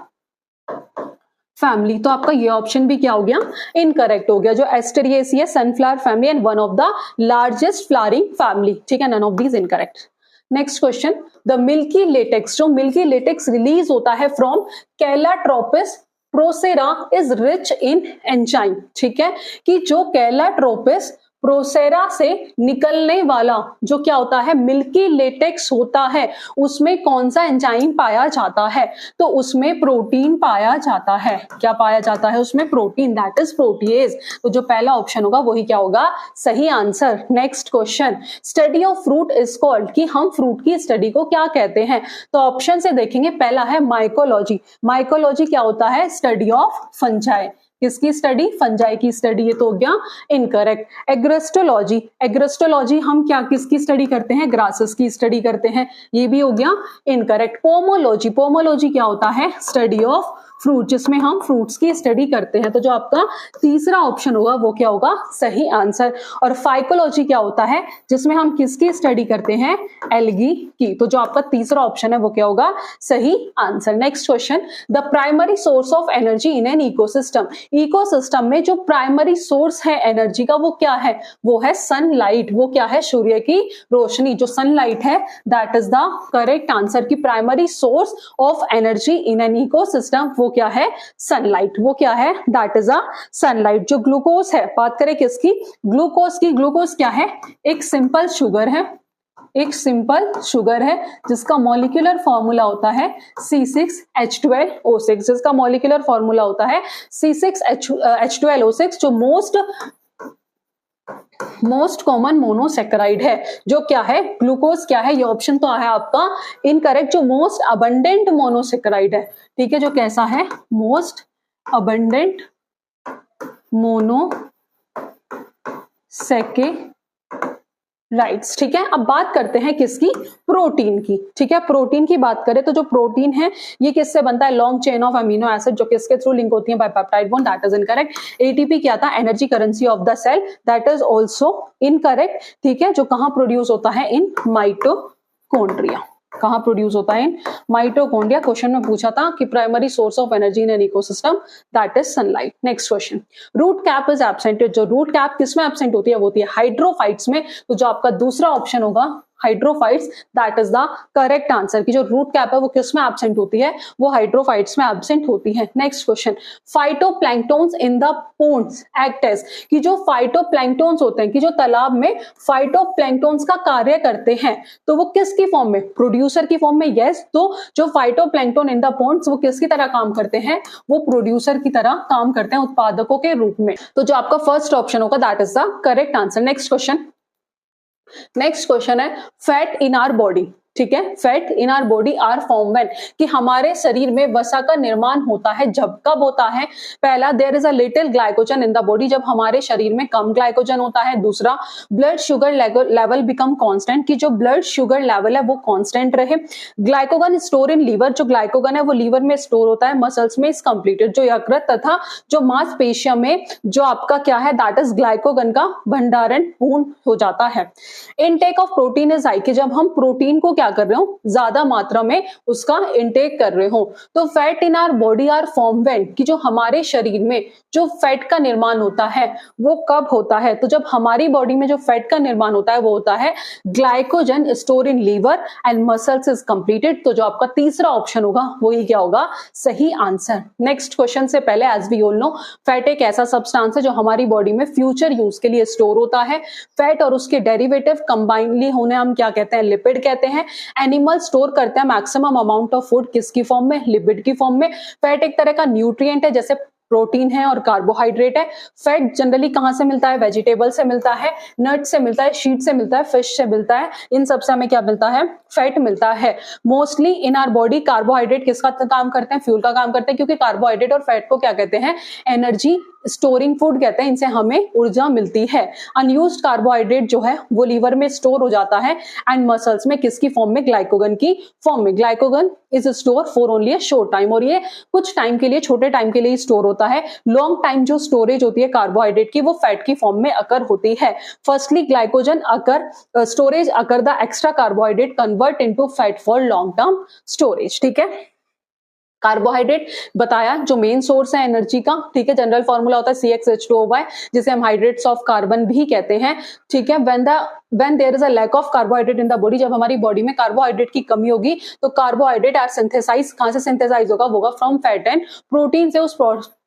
Speaker 1: फैमिली। तो आपका ये ऑप्शन भी क्या हो गया, इनकरेक्ट हो गया। जो एस्टरिएसी है sunflower family and one of the largest flowering family. ठीक है, none of these incorrect. Next question, the milky latex. जो मिल्की लेटेक्स रिलीज होता है from Calotropis procera is rich in enzyme. ठीक है, कि जो कैलाट्रोपिस प्रोसेरा से निकलने वाला जो क्या होता है, मिल्की लेटेक्स होता है, उसमें कौन सा एंजाइम पाया जाता है। तो उसमें प्रोटीन पाया जाता है। क्या पाया जाता है उसमें, प्रोटीन, दैट इज प्रोटीएज। तो जो पहला ऑप्शन होगा वही क्या होगा, सही answer. Next question, study of fruit is called, कि हम फ्रूट की स्टडी को क्या कहते हैं। तो ऑप्शन से देखेंगे, पहला है माइकोलॉजी। माइकोलॉजी क्या होता है, स्टडी ऑफ फंजाई। किसकी स्टडी, फंजाई की स्टडी। ये तो हो गया इनकरेक्ट। एग्रेस्टोलॉजी, एग्रेस्टोलॉजी हम क्या किसकी स्टडी करते हैं, ग्रासेस की स्टडी करते हैं। ये भी हो गया इनकरेक्ट। पोमोलॉजी, पोमोलॉजी क्या होता है, स्टडी ऑफ फ्रूट, जिसमें हम फ्रूट्स की स्टडी करते हैं। तो जो आपका तीसरा ऑप्शन होगा वो क्या होगा, सही आंसर। और फाइकोलॉजी क्या होता है, जिसमें हम किसकी स्टडी करते हैं, एल्गी की। तो जो आपका तीसरा ऑप्शन है वो क्या होगा, सही answer. Next question, the primary source of energy in an ecosystem. Ecosystem में जो प्राइमरी सोर्स है एनर्जी का वो क्या है, वो है सनलाइट। वो क्या है, सूर्य की रोशनी। जो सनलाइट है that is the correct answer. की primary source of energy in an ecosystem वो क्या है, सनलाइट। वो क्या है, दैट इज अ सनलाइट। जो ग्लूकोज है, बात करें किसकी, ग्लूकोज की। ग्लूकोज क्या है, एक सिंपल शुगर है। एक सिंपल शुगर है जिसका मॉलिक्यूलर फॉर्मूला होता है C6H12O6। जिसका मॉलिक्यूलर फॉर्मूला होता है C6H12O6। जो मोस्ट कॉमन मोनोसेक्राइड है। जो क्या है, ग्लूकोज क्या है, ये ऑप्शन तो है आपका इनकरेक्ट। जो मोस्ट अबंडेंट मोनोसेक्राइड है। ठीक है, जो कैसा है, मोस्ट अबंडेंट मोनोसेक्राइड्स। ठीक है, अब बात करते हैं किसकी, प्रोटीन की। ठीक है, प्रोटीन की बात करें तो जो प्रोटीन है ये किससे बनता है, long chain of amino acid, जो किसके थ्रू लिंक होती है, by peptide bond. That is incorrect. ATP क्या था, energy currency of the cell. That is also incorrect. ठीक है, जो कहां प्रोड्यूस होता है, इन माइटोकॉन्ड्रिया। कहां प्रोड्यूस होता है, इन माइटोकॉन्ड्रिया। क्वेश्चन में पूछा था कि primary source of energy in an ecosystem that is sunlight. Next question, root cap is absent. जो रूट कैप किसमें एब्सेंट होती है, वो होती है हाइड्रोफाइट्स में। तो जो आपका दूसरा ऑप्शन होगा hydrophytes, that is the correct answer. की जो रूट कैप है वो किस में एब्सेंट होती है, वो हाइड्रोफाइट्स में एब्सेंट होती है। Next question, phytoplanktons in the ponds act as, कि जो फाइटोप्लैंक्टन्स होते हैं, कि जो तालाब में फाइटोप्लैंक्टन्स का कार्य करते हैं, तो वो किसकी फॉर्म में, प्रोड्यूसर की फॉर्म में। यस, तो जो फाइटोप्लैंक्टन इन द पोन्स वो किसकी तरह काम करते हैं, वो प्रोड्यूसर की तरह काम करते हैं, उत्पादकों के रूप में। तो जो आपका फर्स्ट ऑप्शन होगा that is the correct answer. Next question है फैट इन आवर बॉडी, ठीक है, fat in our body are form when, कि हमारे शरीर में वसा का निर्माण होता है जब, कब होता है। पहला, there is a little glycogen in the body, जब हमारे शरीर में कम ग्लाइकोजन होता है। दूसरा, blood sugar level become constant, कि जो ब्लड शुगर लेवल है वो कांस्टेंट रहे। ग्लाइकोगन स्टोर इन लीवर, जो ग्लाइकोगन है वो लीवर में स्टोर होता है। मसल्स में इज कंप्लीटेड, जो यकृत तथा जो मांसपेशियों में जो आपका क्या है दैट इज ग्लाइकोगन का भंडारण पूर्ण हो जाता है। Intake of protein is high, कि जब हम प्रोटीन को क्या कर रहे हो, ज्यादा मात्रा में उसका इनटेक कर रहे हो। तो fat in our body are form when, कि जो हमारे शरीर में जो फैट का निर्माण होता है वो कब होता है, तो जब हमारी बॉडी में जो फैट का निर्माण होता है वो होता है glycogen store in liver and muscles is completed. तो जो आपका तीसरा ऑप्शन होगा वो ही क्या होगा, सही आंसर। नेक्स्ट क्वेश्चन से पहले, as we all know, fat एक ऐसा सब्सटेंस है जो हमारी बॉडी में फ्यूचर यूज के लिए स्टोर होता है। फैट और उसके डेरिवेटिव कंबाइनली होने हम क्या कहते हैं, लिपिड कहते हैं। एनिमल स्टोर करते हैं मैक्सिमम अमाउंट ऑफ फूड किसकी फॉर्म में, लिपिड की फॉर्म में। फैट एक तरह का न्यूट्रिएंट है, जैसे प्रोटीन है और कार्बोहाइड्रेट है। फैट जनरली कहां से मिलता है, वेजिटेबल से मिलता है, नट से मिलता है, शीट से मिलता है, फिश से मिलता है। इन सबसे हमें क्या मिलता है, फैट मिलता है। Mostly in our body carbohydrate किसका काम करते हैं, फ्यूल का काम करते हैं, क्योंकि कार्बोहाइड्रेट और फैट को क्या कहते हैं, एनर्जी स्टोरिंग फूड कहते हैं। इनसे हमें ऊर्जा मिलती है। अनयूज्ड कार्बोहाइड्रेट जो है वो लीवर में स्टोर हो जाता है एंड मसल्स में किसकी फॉर्म में, ग्लाइकोगन की फॉर्म में। Glycogen is store for only a short time, और ये कुछ टाइम के लिए, छोटे टाइम के लिए स्टोर होता है। लॉन्ग टाइम जो स्टोरेज होती है कार्बोहाइड्रेट की वो फैट की फॉर्म में अकर होती है। Firstly glycogen occur storage occur the extra carbohydrate convert into fat for long term storage, ठीक है। कार्बोहाइड्रेट बताया जो मेन सोर्स है एनर्जी का, ठीक है। जनरल फॉर्मूला होता है CxH2O, जिसे हम हाइड्रेट्स ऑफ कार्बन भी कहते हैं, ठीक है। When there is a lack of carbohydrate in the body, जब हमारी बॉडी में कार्बोहाइड्रेट की कमी होगी तो कार्बोहाइड्रेट आर सिंथेसाइज, कहां से सिंथेसाइज होगा फ्रॉम फैट एंड प्रोटीन से। उस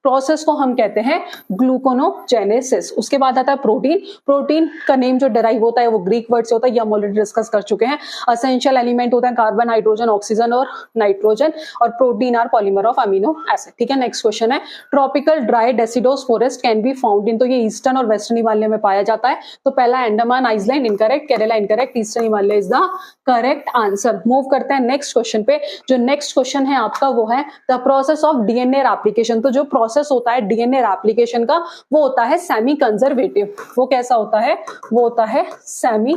Speaker 1: प्रोसेस को हम कहते हैं ग्लूकोनोजेनेसिस। उसके बाद आता है प्रोटीन। प्रोटीन का नेम जो डेराइव होता है वो ग्रीक वर्ड से होता है, ये हम ऑलरेडी डिस्कस कर चुके हैं। असेंशियल एलिमेंट होता है कार्बन, हाइड्रोजन, ऑक्सीजन और नाइट्रोजन, और protein are polymer of amino acid, ठीक है। नेक्स्ट क्वेश्चन है tropical dry deciduous forest can be found in, तो ये ईस्टर्न और वेस्टर्न हिमालय में पाया जाता है। तो पहला Andaman island incorrect, Kerala incorrect, eastern Himalaya is the correct answer. Move करते हैं नेक्स्ट क्वेश्चन पे। जो नेक्स्ट क्वेश्चन है आपका वो है the process of DNA application. तो जो प्रोसेस होता है डीएनए एप्लीकेशन का वो होता है सेमी कंजर्वेटिव। वो कैसा होता है, वो होता है सेमी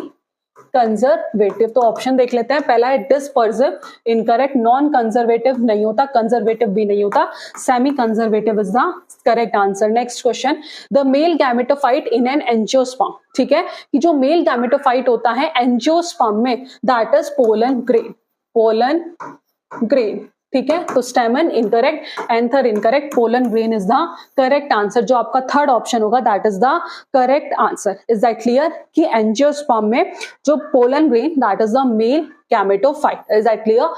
Speaker 1: कंजर्वेटिव। तो ऑप्शन देख लेते हैं। पहला है डिस्पर्सिव, इनकरेक्ट। नॉन कंजर्वेटिव नहीं होता, कंजर्वेटिव भी नहीं होता, semi conservative is the correct answer. Next question, the male gametophyte in an angiosperm, ठीक है, कि जो मेल गैमेटोफाइट होता है एंजियोस्पर्म में that is pollen grain, pollen grain, ठीक है। तो स्टेमन incorrect, anther incorrect, pollen grain is the correct answer. जो आपका थर्ड ऑप्शन होगा that is the correct answer. Is that clear कि एंजियोस्पर्म में जो pollen grain that is the male gametophyte, is that clear.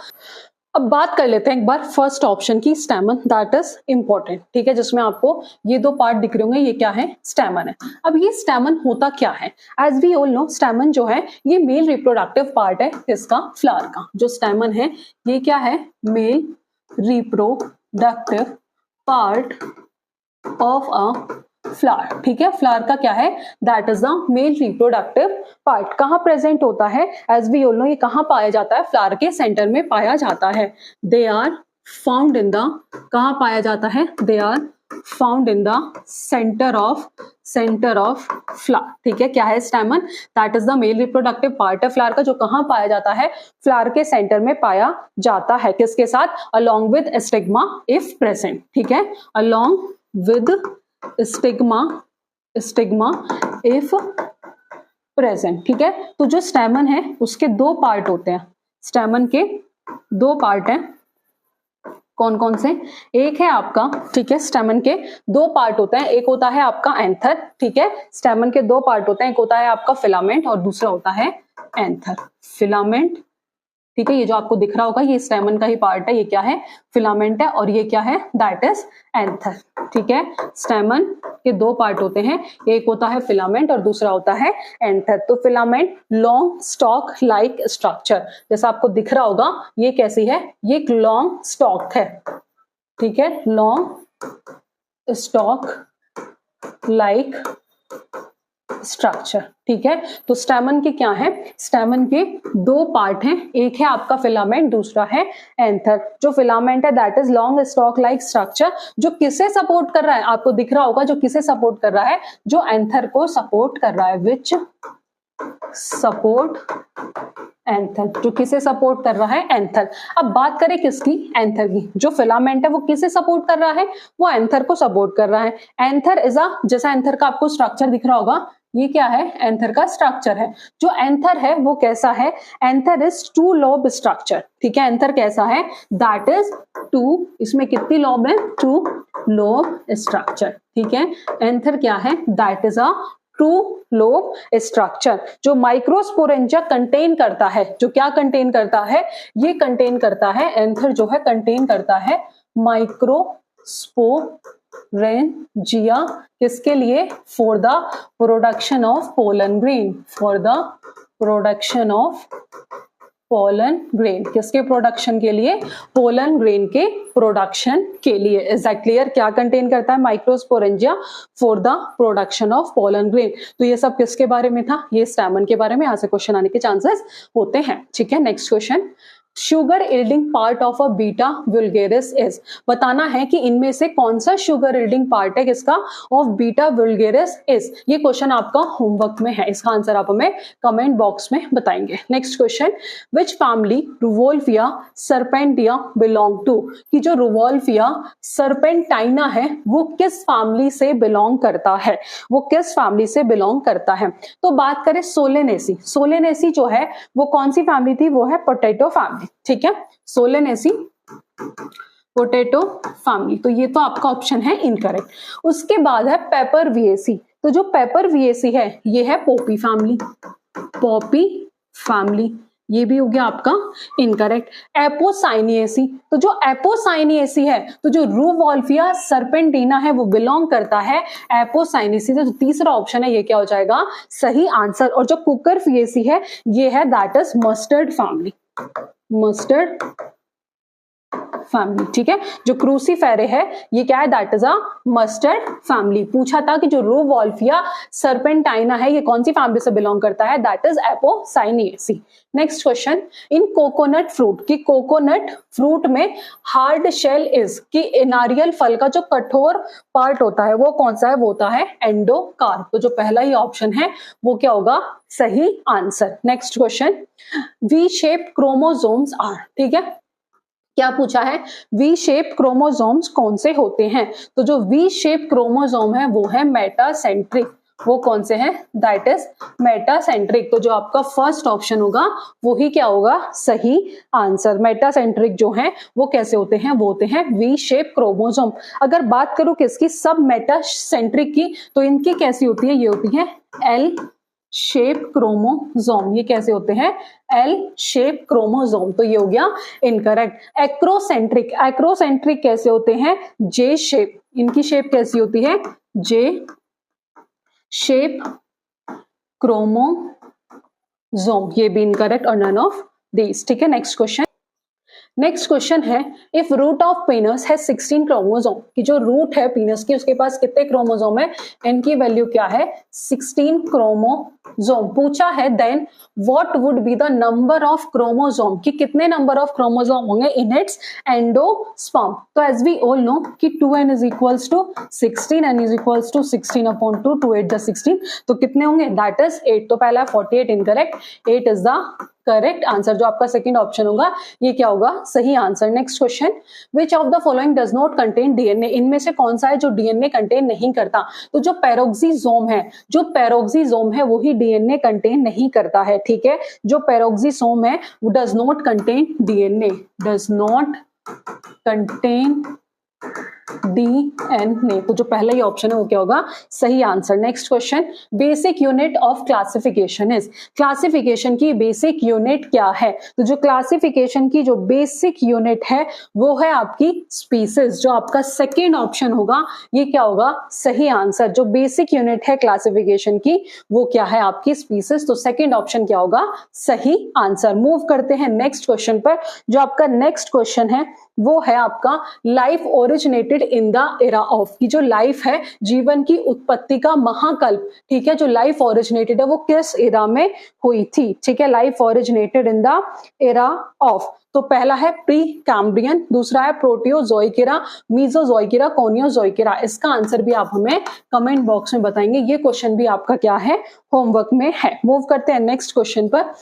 Speaker 1: अब बात कर लेते हैं एक बार फर्स्ट ऑप्शन की, स्टेमन, दैट इज इंपॉर्टेंट, ठीक है, जिसमें आपको ये दो पार्ट दिख रहे होंगे, ये क्या है, स्टेमन है। अब ये स्टेमन होता क्या है, as we all know stamen जो है ये मेल रिप्रोडक्टिव पार्ट है इसका, फ्लावर का। जो स्टेमन है ये क्या है, mail reproductive part of a flower, ठीक है। फ्लावर का क्या है, that is the male reproductive part. कहां प्रेजेंट होता है, एज वी ऑल नो ये कहां पाया जाता है, फ्लावर के सेंटर में पाया जाता है। They are found in the, कहां पाया जाता है, they are found in the centre of flower, ठीक है। क्या है stamen, that is the male reproductive part है फ्लावर का, जो कहां पाया जाता है, फ्लावर के सेंटर में पाया जाता है। किसके साथ, along with stigma if present, ठीक है, along with stigma if present, ठीक है। तो जो स्टेमन है उसके दो पार्ट होते हैं, स्टेमन के दो पार्ट हैं, कौन कौन से? एक है आपका, ठीक है, स्टेमन के दो पार्ट होते हैं, एक होता है आपका एंथर, ठीक है, स्टेमन के दो पार्ट होते हैं, एक होता है आपका फिलामेंट और दूसरा होता है एंथर। फिलामेंट, ठीक है, ये जो आपको दिख रहा होगा ये स्टेमन का ही पार्ट है, ये क्या है? फिलामेंट है, और ये क्या है? दैट इज एंथर, ठीक है। स्टेमन के दो पार्ट होते हैं, एक होता है फिलामेंट और दूसरा होता है एंथर। तो filament long stock like structure, जैसा आपको दिख रहा होगा, ये कैसी है? ये एक लॉन्ग स्टॉक है, ठीक है, लॉन्ग स्टॉक लाइक स्ट्रक्चर, ठीक है। तो स्टेमन के क्या है? स्टेमन के दो पार्ट हैं, एक है आपका फिलामेंट, दूसरा है एंथर। जो फिलामेंट है that is long stock like structure, जो किसे सपोर्ट कर रहा है? आपको दिख रहा होगा जो किसे सपोर्ट कर रहा है? जो एंथर को सपोर्ट कर रहा है, विच सपोर्ट एंथर, जो किसे सपोर्ट कर रहा है? एंथर। अब बात करें किसकी? एंथर की। जो फिलामेंट है वो किसे सपोर्ट कर रहा है? वो एंथर को सपोर्ट कर रहा है। एंथर इज अ, जैसा एंथर का आपको स्ट्रक्चर दिख रहा होगा, ये क्या है? एंथर का स्ट्रक्चर है। जो एंथर है वो कैसा है? Anther is two lobe structure, ठीक है। एंथर कैसा है? दैट इज टू, इसमें कितनी लोब है? टू लोब स्ट्रक्चर, ठीक है। एंथर क्या है? That is a two lobe structure, जो माइक्रोस्पोरेंजिया कंटेन करता है। जो क्या कंटेन करता है? ये कंटेन करता है, एंथर जो है कंटेन करता है माइक्रोस्पोरेंजिया, किसके लिए? For the production of pollen grain, for the production of pollen grain, किसके प्रोडक्शन के लिए? पोलन ग्रेन के प्रोडक्शन के लिए। Is that clear? क्या कंटेन करता है? Microsporangia for the production of pollen grain. तो ये सब किसके बारे में था? ये स्टेमन के बारे में। यहां से क्वेश्चन आने के चांसेस होते हैं, ठीक है। Next question, sugar yielding part of a Beta vulgaris is, बताना है कि इनमें से कौन सा शुगर यील्डिंग पार्ट है किसका? Of Beta vulgaris is. ये क्वेश्चन आपका होमवर्क में है, इसका आंसर आप हमें कमेंट बॉक्स में बताएंगे। Next question, which family Rauwolfia serpentina belong to, कि जो रुवोल्फिया सर्पेंटाइना है वो किस फैमिली से बिलोंग करता है? वो किस फैमिली से बिलोंग करता है? तो बात करें सोलेनेसी, सोलेनेसी जो है वो कौन सी फैमिली थी? वो है पोटैटो फैमिली, ठीक है। सोलेनेसी पोटैटो फैमिली, तो ये तो आपका ऑप्शन है इनकरेक्ट। उसके बाद है पेपरविएसी, तो जो पेपरविएसी है ये है पॉपी फैमिली, पॉपी फैमिली, ये भी हो गया आपका इनकरेक्ट। एपोसाइनिएसी, तो जो एपोसाइनिएसी है, तो जो रुवोल्फिया सर्पेंटिना है वो बिलोंग करता है एपोसाइनिएसी, तो तीसरा ऑप्शन है ये क्या हो जाएगा? सही आंसर। और जो कुकरफिएसी है ये है that is mustard family, mustard family, ठीक है। जो क्रूसीफेरे है ये क्या है? That is a mustard family. पूछा था कि जो रुवोल्फिया सर्पेंटाइना है ये कौन सी फैमिली से बिलोंग करता है? That is Apocynaceae. Next question, in coconut fruit, कि कोकोनट फ्रूट में हार्ड शेल इज, कि नारियल फल का जो कठोर पार्ट होता है वो कौन सा है? वो होता है एंडोकार्प। तो जो पहला ही ऑप्शन है वो क्या होगा? सही answer. Next question, V shape chromosomes are, ठीक है। क्या पूछा है? वी शेप क्रोमोसोम्स कौन से होते हैं? तो जो वी शेप क्रोमोसोम है वो है मेटासेंट्रिक। वो कौन से हैं? That is metacentric. तो जो आपका फर्स्ट ऑप्शन होगा वो ही क्या होगा? सही आंसर। मेटासेंट्रिक जो है वो कैसे होते हैं? वो होते हैं वी शेप क्रोमोसोम। अगर बात करूं किसकी? सब मेटासेंट्रिक की, तो इनकी कैसी होती है? ये होती है एल शेप क्रोमोसोम। ये कैसे होते हैं? L shape chromosome. तो ये हो गया इनकरेक्ट। एक्रोसेंट्रिक, एक्रोसेंट्रिक कैसे होते हैं? जे शेप। इनकी शेप कैसी होती है? जे शेप क्रोमोसोम। ये भी इनकरेक्ट और नन ऑफ दिस, ठीक है। नेक्स्ट क्वेश्चन, नेक्स्ट क्वेश्चन है, इफ रूट ऑफ पीनस है 16 क्रोमोसोम, कि जो रूट है पीनस की उसके पास कितने क्रोमोसोम है? इनकी वैल्यू क्या है? 16 क्रोमोसोम। पूछा है then what would be the number of chromosome, कि कितने नंबर ऑफ क्रोमोसोम होंगे इन इट्स एंडोस्पर्म। तो एज वी ऑल नो कि 2n is equals to 16, n is equals to 16 upon 2, 2 8 16, तो कितने होंगे? That is 8। तो पहला 48 incorrect, 8 is the correct answer. जो आपका सेकंड ऑप्शन होगा ये क्या होगा? सही answer. Next question, which of the following does not contain DNA, इनमें से कौन सा है जो डीएनए कंटेन नहीं करता? तो जो पैरोक्सिसोम है, जो पैरोक्सिसोम है वो ही डीएनए कंटेन नहीं करता है, ठीक है। जो पैरोक्सिसोम है वो does not contain DNA, does not contain DNA. तो जो पहला ही ऑप्शन है वो क्या होगा, सही answer. Next question, basic unit of classification is, classification की बेसिक यूनिट क्या है? तो जो क्लासिफिकेशन की जो बेसिक यूनिट है वो है आपकी स्पीसीज। जो आपका सेकेंड ऑप्शन होगा ये क्या होगा, सही आंसर। जो बेसिक यूनिट है क्लासिफिकेशन की वो क्या है, आपकी स्पीसीज। तो सेकेंड ऑप्शन क्या होगा, सही आंसर। मूव करते हैं नेक्स्ट क्वेश्चन पर। जो आपका नेक्स्ट क्वेश्चन है वो है आपका life originated in the era of, की जो लाइफ है जीवन की उत्पत्ति का महाकल्प, ठीक है, जो लाइफ ओरिजिनेटेड है वो किस एरा में हुई थी, ठीक है, life originated in the era of. तो पहला है प्री कैम्ब्रियन, दूसरा है Proterozoic era, Mesozoic era, Cenozoic era. इसका आंसर भी आप हमें कमेंट बॉक्स में बताएंगे। ये क्वेश्चन भी आपका क्या है, होमवर्क में है। मूव करते हैं नेक्स्ट क्वेश्चन पर।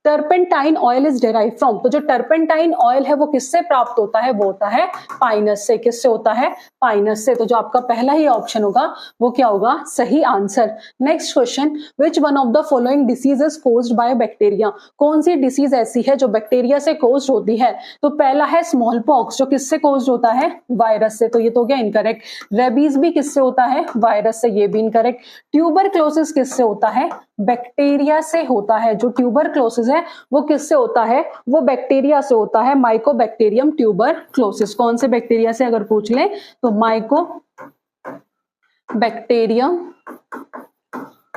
Speaker 1: Turpentine oil is derive from, तो जो टर्पेंटाइन ऑयल है वो किससे प्राप्त होता है, वो होता है पाइनस से। किससे होता है, पाइनस से। तो जो आपका पहला ही ऑप्शन होगा वो क्या होगा, सही answer. Next question, which one of the following disease is caused by bacteria, कौन सी डिसीज ऐसी है जो बैक्टीरिया से कोज्ड होती है? तो पहला है स्मॉल पॉक्स, जो किससे कोज्ड होता है, वायरस से। तो ये तो हो गया इनकरेक्ट। रेबीज भी किससे होता है, वायरस से, ये भी इनकरेक्ट। ट्यूबरक्लोसिस किससे होता है, बैक्टीरिया से होता है। जो ट्यूबरक्लोसिस है वो किससे होता है, वो बैक्टीरिया से होता है, माइकोबैक्टीरियम ट्यूबरक्लोसिस। कौन से बैक्टीरिया से अगर पूछ ले तो माइकोबैक्टीरियम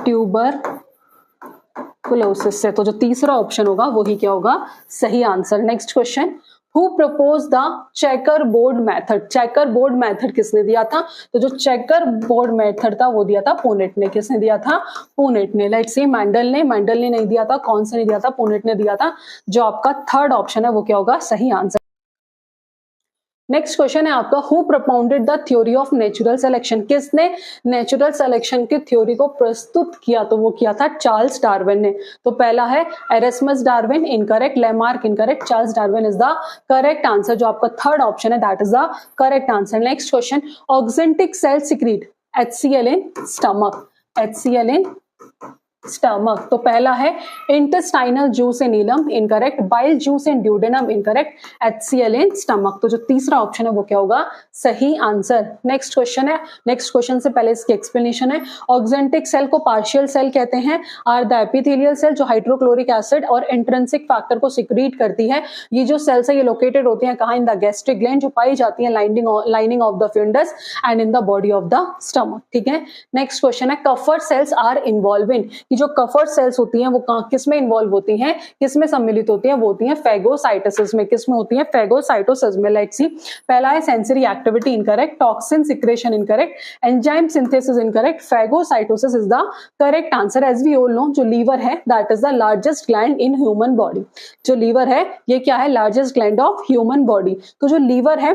Speaker 1: ट्यूबरक्लोसिस से। तो जो तीसरा ऑप्शन होगा वही क्या होगा, सही answer. Next question, Who proposed the checker board method, checker board method किसने दिया था? तो जो चेकर बोर्ड मेथड था वो दिया था पुनेट ने। किसने दिया था, पुनेट ने। लेट्स सी, मेंडल ने नहीं दिया था। कौन से नहीं दिया था, पुनेट ने दिया था। जो आपका थर्ड ऑप्शन है वो क्या होगा, सही आंसर। नेक्स्ट क्वेश्चन है आपका, who propounded the theory of natural selection, किसने नेचुरल सिलेक्शन की थ्योरी को प्रस्तुत किया? तो वो किया था चार्ल्स डार्विन ने। तो पहला है Erasmus Darwin, incorrect. Lamarck, incorrect. Charles Darwin is the correct answer. जो आपका थर्ड ऑप्शन है that is the correct answer. Next question, oxyntic cell secrete HCl in stomach, HCl in stomach. तो पहला है intestinal juice in ileum, incorrect. Bile juice in duodenum, incorrect. HCl in stomach. तो जो तीसरा ऑप्शन है वो क्या होगा, सही आंसर। नेक्स्ट क्वेश्चन है, नेक्स्ट क्वेश्चन से पहले इसकी एक्सप्लेनेशन है। ऑक्जेंटिक सेल को पार्शियल सेल कहते हैं। आर द एपिथेलियल सेल, जो हाइड्रोक्लोरिक एसिड और इंट्रिंसिक फैक्टर को सिक्रीट करती है। ये जो सेल्स है ये लोकेटेड होती है कहाँ, इन द गैस्ट्रिक ग्लैंड, जो पाई जाती है lining of the fundus and in the body of the stomach, ठीक है। नेक्स्ट क्वेश्चन है, Kupffer cells are involve in, कि जो कफर सेल्स होती हैं वो किस में इन्वॉल्व होती हैं, किस में सम्मिलित होती हैं, वो होती हैं फेगोसाइटोसिस में। किस में होती हैं, फेगोसाइटोसिस में। लेट्स सी, पहला है sensory activity, incorrect. Toxin secretion, incorrect. Enzyme synthesis, incorrect. Phagocytosis is the correct answer. As we all know, जो लीवर है that is the largest gland in human body. जो लीवर है ये क्या है, largest gland of human body. तो जो लीवर है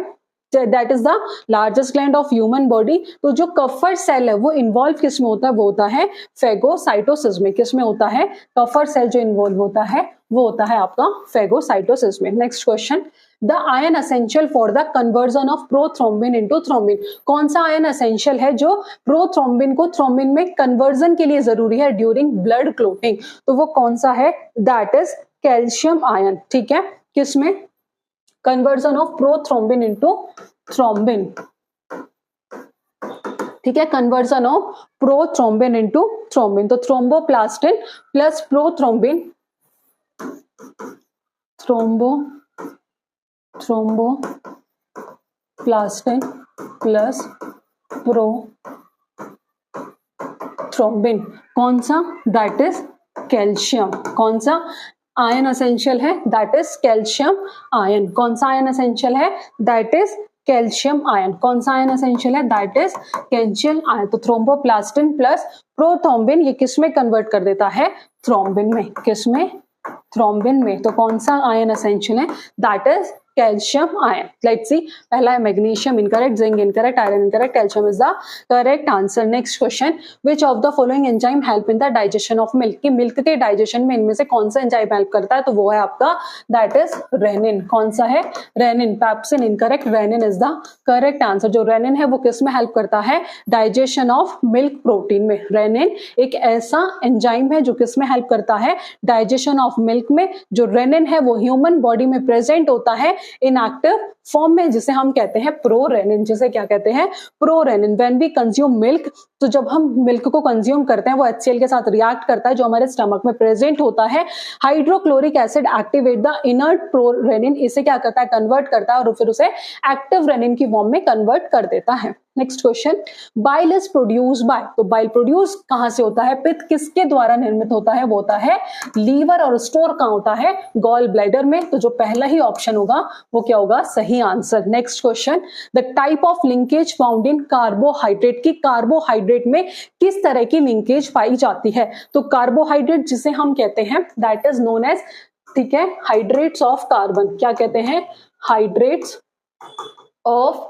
Speaker 1: that is the largest gland of human body. तो जो कफर सेल है वो इन्वॉल्व किस में होता है, वो होता है फेगोसाइटोसिस में। किस में होता है, कफर सेल जो इन्वॉल्व होता है वो होता है आपका फेगोसाइटोसिस में। Next question, the ion essential for the conversion of prothrombin into thrombin, कौन सा आयन एसेंशियल है जो प्रोथ्रोम्बिन को थ्रोम्बिन में कन्वर्जन के लिए जरूरी है ड्यूरिंग ब्लड क्लोटिंग? तो वो कौन सा है, दैट इज कैल्शियम आयन, ठीक है। किसमें, conversion of prothrombin into thrombin, ठीक है, conversion of prothrombin into thrombin. तो thromboplastin plus prothrombin, thromboplastin plus prothrombin, कौन सा, दैट इज कैल्शियम। कौन सा आयन एसेंशियल है, दैट इज कैल्शियम आयन। कौन सा आयन एसेंशियल है, दैट इज कैल्शियम आयन। कौन सा आयन एसेंशियल है, दैट इज कैल्शियम आयन। तो थ्रोम्बोप्लास्टिन प्लस प्रोथ्रोम्बिन ये किस में कन्वर्ट कर देता है, थ्रोम्बिन में। किस में, थ्रोम्बिन में। तो कौन सा आयन एसेंशियल है, that is calcium ion. Let's see, पहला है magnesium, incorrect. Zinc, incorrect. Iron, incorrect. Calcium is the correct answer. Next question, which of the following enzyme help in the digestion of milk, कि मिल्क के डाइजेशन में इनमें से कौन सा एंजाइम हेल्प करता है? तो वो है आपका दैट इज रेनिन। कौन सा है, rennin. Pepsin, incorrect. Rennin is the correct answer. जो रेनिन है वो किस में हेल्प करता है, डाइजेशन ऑफ मिल्क प्रोटीन में। रेनिन एक ऐसा एंजाइम है जो किस में हेल्प करता है, डाइजेशन ऑफ मिल्क में। जो रेनिन है वो ह्यूमन बॉडी में प्रेजेंट होता है इनएक्टिव फॉर्म में, जिसे हम कहते हैं प्रोरेनिन। जिसे क्या कहते हैं? Prorennin. When we consume milk, तो जब हम मिल्क को कंज्यूम करते हैं वो HCl के साथ रिएक्ट करता है जो हमारे स्टमक में प्रेजेंट होता है। Hydrochloric acid activate the inert prorennin, इसे क्या करता है? कन्वर्ट करता है और फिर उसे एक्टिव रेनिन की फॉर्म में कन्वर्ट कर देता है। Next question, bile is produce by, तो बाइल प्रोड्यूस कहां से होता है? पित्त किसके द्वारा निर्मित होता है? वो होता है लीवर, और स्टोर कहां होता है? गॉल ब्लैडर में। तो जो पहला ही ऑप्शन होगा वो क्या होगा? सही answer. Next question, the type of linkage found in carbohydrate, की कार्बोहाइड्रेट में किस तरह की लिंकेज पाई जाती है? तो कार्बोहाइड्रेट जिसे हम कहते हैं दैट इज नोन एज, ठीक है, हाइड्रेट्स ऑफ कार्बन। क्या कहते हैं? हाइड्रेट्स ऑफ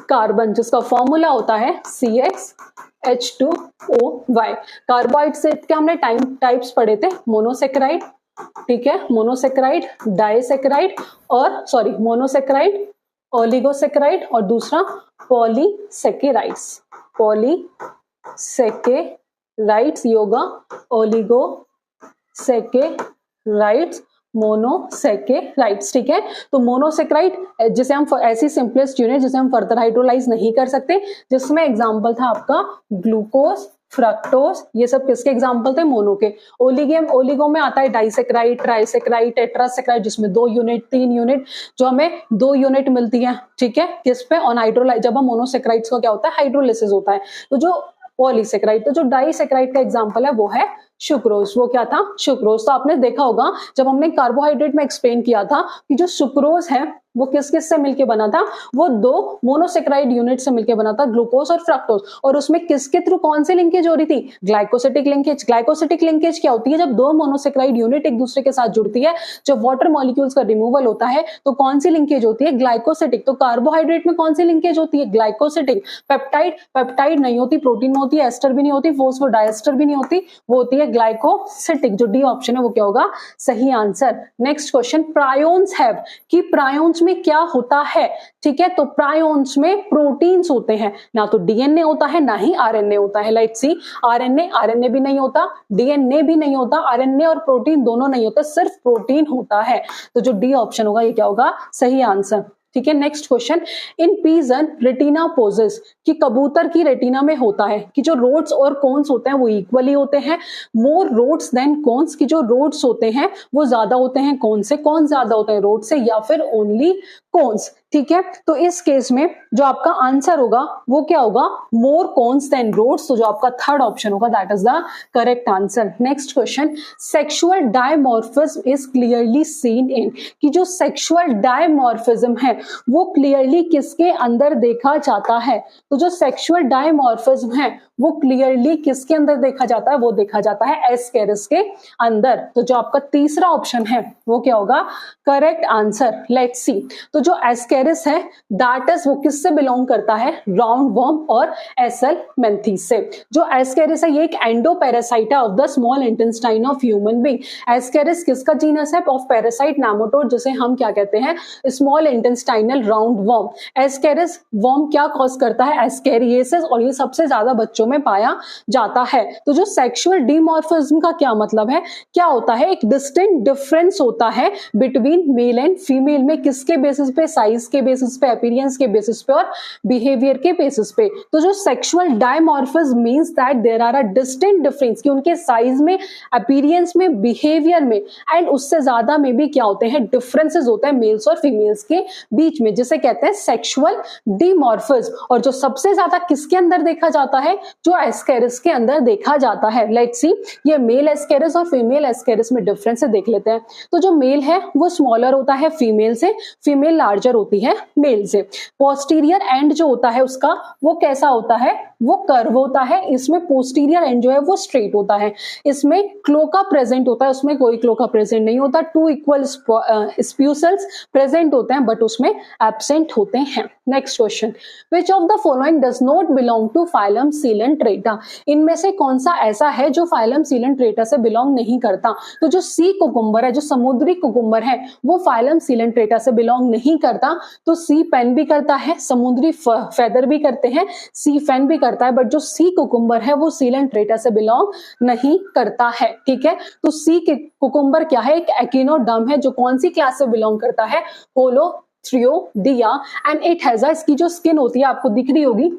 Speaker 1: कार्बन, जिसका फॉर्मूला होता है CxH2OY। कार्बोहाइड्रेट के हमने टाइप्स पढ़े थे, मोनोसेक्राइड, ठीक है, मोनोसेक्राइड, डाइसेक्राइड और मोनोसेक्राइड, ओलिगोसेक्राइड और दूसरा polysaccharides. Polysaccharides yoga, oligosaccharides, monosaccharides, ठीक है। तो मोनोसेक्राइड जिसे हम ऐसी सिंपलेस्ट यूनिट जिसे हम फर्दर हाइड्रोलाइज नहीं कर सकते, जिसमें एग्जांपल था आपका ग्लूकोज, फ्रक्टोज, ये सब किसके एग्जांपल थे? मोनो के। ओलिगो में आता है डाइसेक्राइड, ट्राइसेक्राइड, टेट्रासेक्राइड, जिसमें 2 यूनिट 3 यूनिट, जो हमें 2 यूनिट मिलती है, ठीक है, किस पे? On hydrolyse. जब हम मोनोसेक्राइड्स का क्या होता है? हाइड्रोलिसिस होता है। तो जो पॉलीसेक्राइड, तो जो डाइसेक्राइड का एग्जांपल है वो है सुक्रोज। वो क्या था? सुक्रोज। तो आपने देखा होगा जब हमने कार्बोहाइड्रेट में एक्सप्लेन किया था कि जो सुक्रोज है वो किस किस से मिलके बना था? वो 2 मोनोसेक्राइड यूनिट से मिलके बना था, ग्लूकोज और फ्रक्टोज। और उसमें किसके थ्रू कौन सी लिंकेज हो रही थी? Glycosidic linkage. ग्लाइकोसिटिक लिंकेज क्या होती है? जब 2 मोनोसेक्राइड यूनिट एक दूसरे के साथ जुड़ती है, जब वाटर मॉलिक्यूल्स का रिमूवल होता है, तो कौन सी लिंकेज होती है? ग्लाइकोसिटिक। तो कार्बोहाइड्रेट में कौन सी लिंकेज होती है? ग्लाइकोसिटिक। पेप्टाइड नहीं होती, प्रोटीन में होती है, एस्टर भी नहीं होती, फोस्फोडाइएस्टर भी नहीं होती, वो होती है ग्लाइकोसिटिक। जो डी ऑप्शन है वो क्या होगा? सही answer. Next question, prions have, कि प्रायोन्स में क्या होता है? ठीक है, तो प्रायोन्स में प्रोटीन्स होते हैं, ना तो डीएनए होता है ना ही आरएनए होता है। लेट्स सी, आरएनए भी नहीं होता, डीएनए भी नहीं होता, आरएनए और प्रोटीन दोनों नहीं होते, सिर्फ प्रोटीन होता है। तो जो डी ऑप्शन होगा ये क्या होगा? सही आंसर। ठीक है, नेक्स्ट क्वेश्चन, इन पीजन रेटिना पोजेस, कि कबूतर की रेटिना में होता है कि जो रोड्स और कोन्स होते हैं वो इक्वली होते हैं, मोर रोड्स देन कोन्स, की जो रोड्स होते हैं वो ज्यादा होते हैं कौन से? कौन ज्यादा होते हैं रोड से, या फिर ओनली कोन्स? ठीक है, तो इस केस में जो आपका आंसर होगा वो क्या होगा? मोर कोन्स देन रोड्स। तो जो आपका थर्ड ऑप्शन होगा that is the correct answer. Next question, sexual dimorphism is clearly seen in, कि जो सेक्सुअल डायमॉर्फिज्म है वो क्लियरली किसके अंदर देखा जाता है? तो जो सेक्सुअल डायमॉर्फिज्म है वो क्लियरली किसके अंदर देखा जाता है? वो देखा जाता है एस्केरिस के अंदर। तो जो आपका तीसरा ऑप्शन है वो क्या होगा? Correct answer. लेट्स सी, तो जो एस्केरिस है दैट इज, वो किससे बिलोंग करता है? राउंड वर्म और एसल मेंथीस से। जो एस्केरिस है ये एक एंडोपैरासाइट है of the small intestine of human being. Ascaris किसका जीनस है? ऑफ पैरासाइट नेमाटोड, जिसे हम क्या कहते हैं? Small intestinal round worm. Ascaris worm क्या कॉज करता है? एस्केरिएसिस, और ये सबसे ज्यादा बच्चों में पाया जाता है। तो जो सेक्सुअल डिमॉर्फिज्म का क्या मतलब है? क्या होता है? एक डिस्टिंक्ट डिफरेंस होता है बिटवीन मेल एंड फीमेल में, किसके बेसिस पे? साइज के बेसिस पे, अपीयरेंस के बेसिस पे और बिहेवियर के बेसिस पे। तो जो sexual dimorphism means that there are a distinct difference, कि उनके साइज में, अपीयरेंस में, बिहेवियर में, एंड उससे ज्यादा में भी क्या होते हैं? डिफरेंसेस होते हैं मेल्स और फीमेल्स के बीच में, जिसे कहते हैं सेक्सुअल डिमॉर्फिज्म। और जो सबसे ज्यादा किसके अंदर देखा जाता है? जो एस्केरिस के अंदर देखा जाता है। लेट्स सी, ये मेल एस्केरिस और फीमेल एस्केरिस में डिफरेंस देख लेते हैं। तो जो मेल है वो स्मॉलर होता है फीमेल से, फीमेल लार्जर होती है मेल से। पोस्टीरियर एंड जो होता है उसका वो कैसा होता है? वो कर्व होता है। इसमें पोस्टीरियर एंड जो है वो स्ट्रेट होता है। इसमें क्लोका प्रेजेंट होता है, उसमें कोई क्लोका प्रेजेंट नहीं होता। 2 इक्वल स्प्यूसल्स प्रेजेंट होते हैं बट उसमें एब्सेंट होते हैं। Next question, which of the following does not belong to phylum coelenterata, इनमें से कौन सा ऐसा है जो फाइलम सीलेंट्रेटा से बिलोंग नहीं करता? तो जो सी कुकुम्बर है, जो समुद्री कुकुम्बर है, वो फाइलम सीलेंट्रेटा से बिलोंग नहीं करता। तो सी पेन भी करता है, समुद्री फेदर भी करते हैं, सी फैन भी करता है, बट जो सी कुकुम्बर है वो सीलेंट्रेटा से बिलोंग नहीं करता है। ठीक है, तो सी कुकुम्बर क्या है? एक एकिनोडर्म है, जो कौन सी क्लास से बिलोंग करता है? होलो थ्रियोडिया एंड इट हैज इसकी जो स्किन होती है आपको दिख रही होगी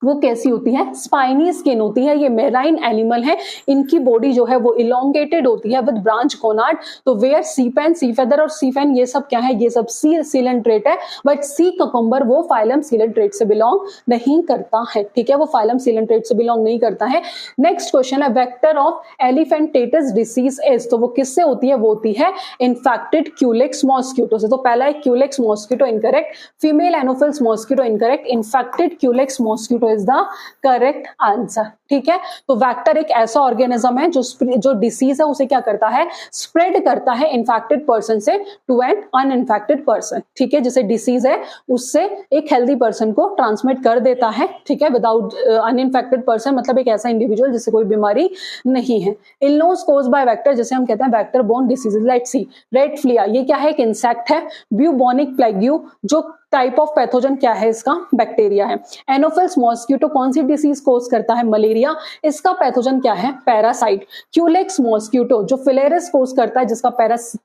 Speaker 1: वो कैसी होती है, स्पाइनी स्किन होती है। ये मेराइन एनिमल है, इनकी बॉडी जो है वो इलोंगेटेड होती है विद ब्रांच गोनाड। तो where sea pen, sea feather और सी फेन ये सब क्या है, ये सब सी सिलेंट्रेट है, बट सी ककम्बर वो फाइलम सिलेंट्रेट से बिलोंग नहीं करता है, ठीक है, वो फाइलम सिलेंट्रेट से बिलोंग नहीं करता है। नेक्स्ट क्वेश्चन है वेक्टर ऑफ एलिफेंटेटिस डिसीज इज, तो वो किससे होती है, वो होती है इन्फेक्टेड क्यूलेक्स मॉस्किटो से। तो पहला है Culex mosquito incorrect, female Anopheles mosquito incorrect, infected Culex mosquito is the correct answer, ठीक है। तो वेक्टर एक ऐसा ऑर्गेनिज्म है जो डिसीज है उसे क्या करता है, स्प्रेड करता है इन्फेक्टेड पर्सन से टू एन अनइन्फेक्टेड पर्सन, ठीक है। जैसे डिसीज है उससे एक हेल्दी पर्सन को ट्रांसमिट कर देता है, ठीक है, विदाउट अनइन्फेक्टेड पर्सन, मतलब एक ऐसा इंडिविजुअल जिससे कोई बीमारी नहीं है। इलनेस कॉज्ड बाय वेक्टर, जैसे हम कहते हैं vector borne diseases. Let's see, red Phulia ये क्या है, एक इंसेक्ट है। ब्यूबोनिक प्लेग्यू जो टाइप ऑफ पैथोजन क्या है, इसका बैक्टीरिया है। एनोफिल्स मॉस्किटो कौन सी डिसीज कोज करता है, मलेरिया, इसका पैथोजन क्या है, पैरासाइट। क्यूलेक्स मॉस्किटो जो फिलेरिस कोज करता है, जिसका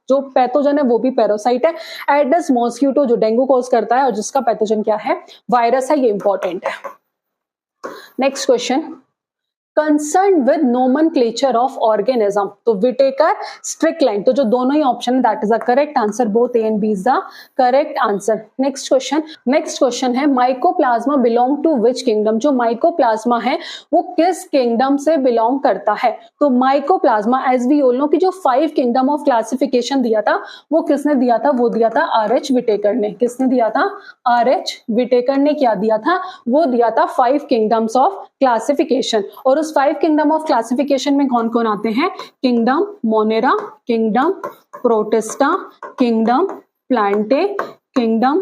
Speaker 1: जो पैथोजन है वो भी पैरासाइट है। एडिस मॉस्किटो जो डेंगू कोज करता है और जिसका पैथोजन क्या है, वायरस है, ये इंपॉर्टेंट है। Next question, concern with nomenclature of organism, तो विटेकर, स्ट्रिकलैंड, तो जो दोनों ही ऑप्शन है that is the correct answer, both A and B is the correct answer. Next question है mycoplasma belong to which kingdom, जो माइकोप्लाज्मा है वो किस किंगडम से बिलोंग करता है। तो mycoplasma as we all know कि जो 5 किंगडम ऑफ क्लासिफिकेशन दिया था वो किसने दिया था, वो दिया था आर.एच. विटेकर ने। किसने दिया था, आर.एच. विटेकर ने क्या दिया था, वो दिया था 5 किंगडम्स ऑफ क्लासिफिकेशन। और उस 5 किंगडम ऑफ क्लासिफिकेशन में कौन कौन आते हैं, kingdom Monera, kingdom protista, kingdom Plantae, kingdom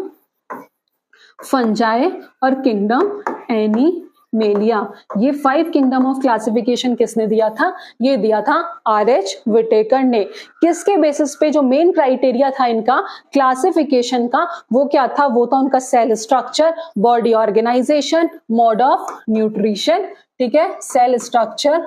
Speaker 1: fungi और किंगडम एनिमेलिया। ये 5 किंगडम ऑफ क्लासिफिकेशन किसने दिया था, ये दिया था आर.एच. विटेकर ने। किसके बेसिस पे, जो मेन क्राइटेरिया था इनका क्लासिफिकेशन का वो क्या था, वो था उनका cell structure, body organisation, mode of nutrition, ठीक है, सेल स्ट्रक्चर,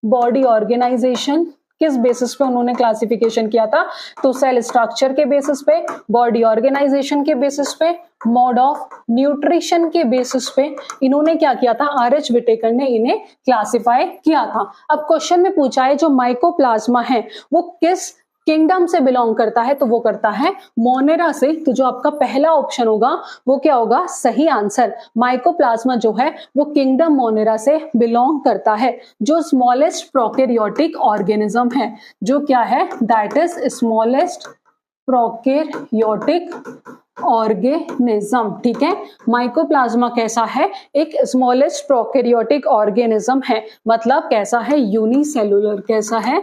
Speaker 1: बॉडी ऑर्गेनाइजेशन, किस बेसिस पे उन्होंने क्लासिफिकेशन किया था, तो सेल स्ट्रक्चर के बेसिस पे, बॉडी ऑर्गेनाइजेशन के बेसिस पे, मोड ऑफ न्यूट्रिशन के बेसिस पे इन्होंने क्या किया था, आर.एच. विटेकर ने इन्हें क्लासिफाई किया था। अब क्वेश्चन में पूछा है जो माइकोप्लाज्मा है वो किस किंगडम से बिलोंग करता है, तो वो करता है मोनेरा से। तो जो आपका पहला ऑप्शन होगा वो क्या होगा, सही आंसर। माइकोप्लाज्मा जो है वो किंगडम मोनेरा से बिलोंग करता है, जो स्मॉलेस्ट प्रोकैरियोटिक ऑर्गेनिज्म है, जो क्या है, that is smallest prokaryotic organism, ठीक है। माइकोप्लाज्मा कैसा है, एक स्मॉलेस्ट प्रोकैरियोटिक ऑर्गेनिज्म है, मतलब कैसा है, यूनिसेलुलर, कैसा है,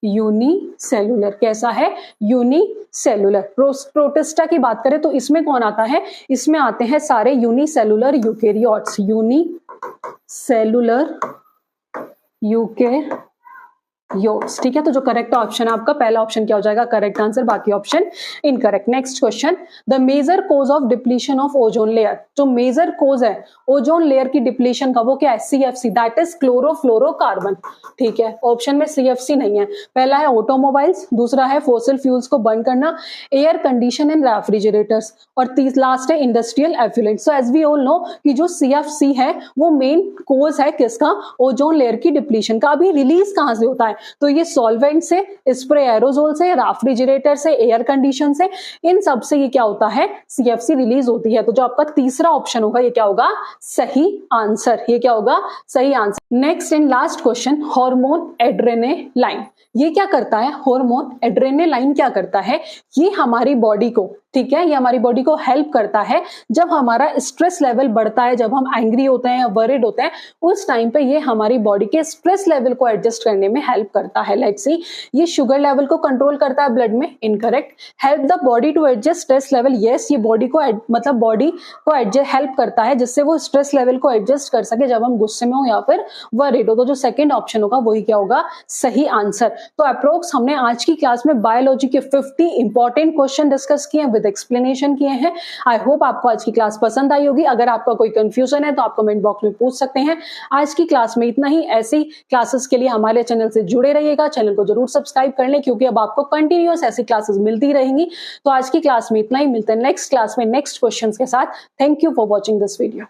Speaker 1: यूनिसेलुलर, कैसा है, यूनिसेलुलर। प्रोटिस्टा की बात करें तो इसमें कौन आता है, इसमें आते हैं सारे यूनिसेलुलर यूकेरियोट्स, यूनिसेलुलर यूकेरियोट्स, ठीक है। तो जो करेक्ट ऑप्शन है आपका पहला ऑप्शन क्या हो जाएगा, करेक्ट आंसर, बाकी option incorrect. Next question, the major cause of depletion of ozone layer, जो मेजर कोज है ओजोन लेयर की डिप्लीशन का वो क्या है, सीएफसी, दैट इज क्लोरोफ्लोरोकार्बन, ठीक है। ऑप्शन में सीएफसी नहीं है। पहला है ऑटोमोबाइल्स, दूसरा है फॉसिल फ्यूल्स को बर्न करना, एयर कंडीशन एंड रेफ्रिजरेटर्स, और लास्ट है industrial effluent. So as we all know कि जो सीएफसी है वो मेन कोज है किसका, ओजोन लेयर की डिप्लीशन का। अभी रिलीज कहां से होता है, तो ये सॉल्वेंट से, स्प्रे एरोजोल से, रेफ्रिजरेटर से, एयर कंडीशन से, इन सब से ये क्या होता है, सीएफसी रिलीज होती है। तो जो आपका तीसरा ऑप्शन होगा ये क्या होगा, सही आंसर, ये क्या होगा, सही answer. Next and last question, hormone adrenaline, ये क्या करता है, हार्मोन एड्रेनालाइन क्या करता है, ये हमारी बॉडी को, ठीक है, ये हमारी बॉडी को हेल्प करता है जब हमारा स्ट्रेस लेवल बढ़ता है, जब हम एंग्री होते हैं या वरिड होते हैं, उस टाइम पे ये हमारी बॉडी के स्ट्रेस लेवल को एडजस्ट करने में हेल्प करता है। लेट्स सी, ये शुगर लेवल को कंट्रोल करता है ब्लड में, incorrect. Help the body to adjust stress level, yes, ये बॉडी को मतलब बॉडी को एडजस्ट हेल्प करता है जिससे वो स्ट्रेस लेवल को एडजस्ट कर सके जब हम गुस्से में हो या फिर वरिड हो। तो जो सेकंड ऑप्शन होगा वही क्या होगा, सही आंसर। तो अप्रोक्स हमने आज की क्लास में बायोलॉजी के 50 इंपॉर्टेंट क्वेश्चन डिस्कस किए विद एक्सप्लेनेशन किए हैं। आई होप आपको आज की क्लास पसंद आई होगी। अगर आपका कोई कंफ्यूजन है तो आप कमेंट बॉक्स में पूछ सकते हैं। आज की क्लास में इतना ही। ऐसी क्लासेस के लिए हमारे चैनल से जुड़े रहिएगा, चैनल को जरूर सब्सक्राइब कर लें क्योंकि अब आपको कंटिन्यूअस ऐसी क्लासेस मिलती रहेंगी। तो आज की क्लास में इतना ही, मिलते हैं नेक्स्ट क्लास में नेक्स्ट क्वेश्चंस के साथ। Thank you for watching this video.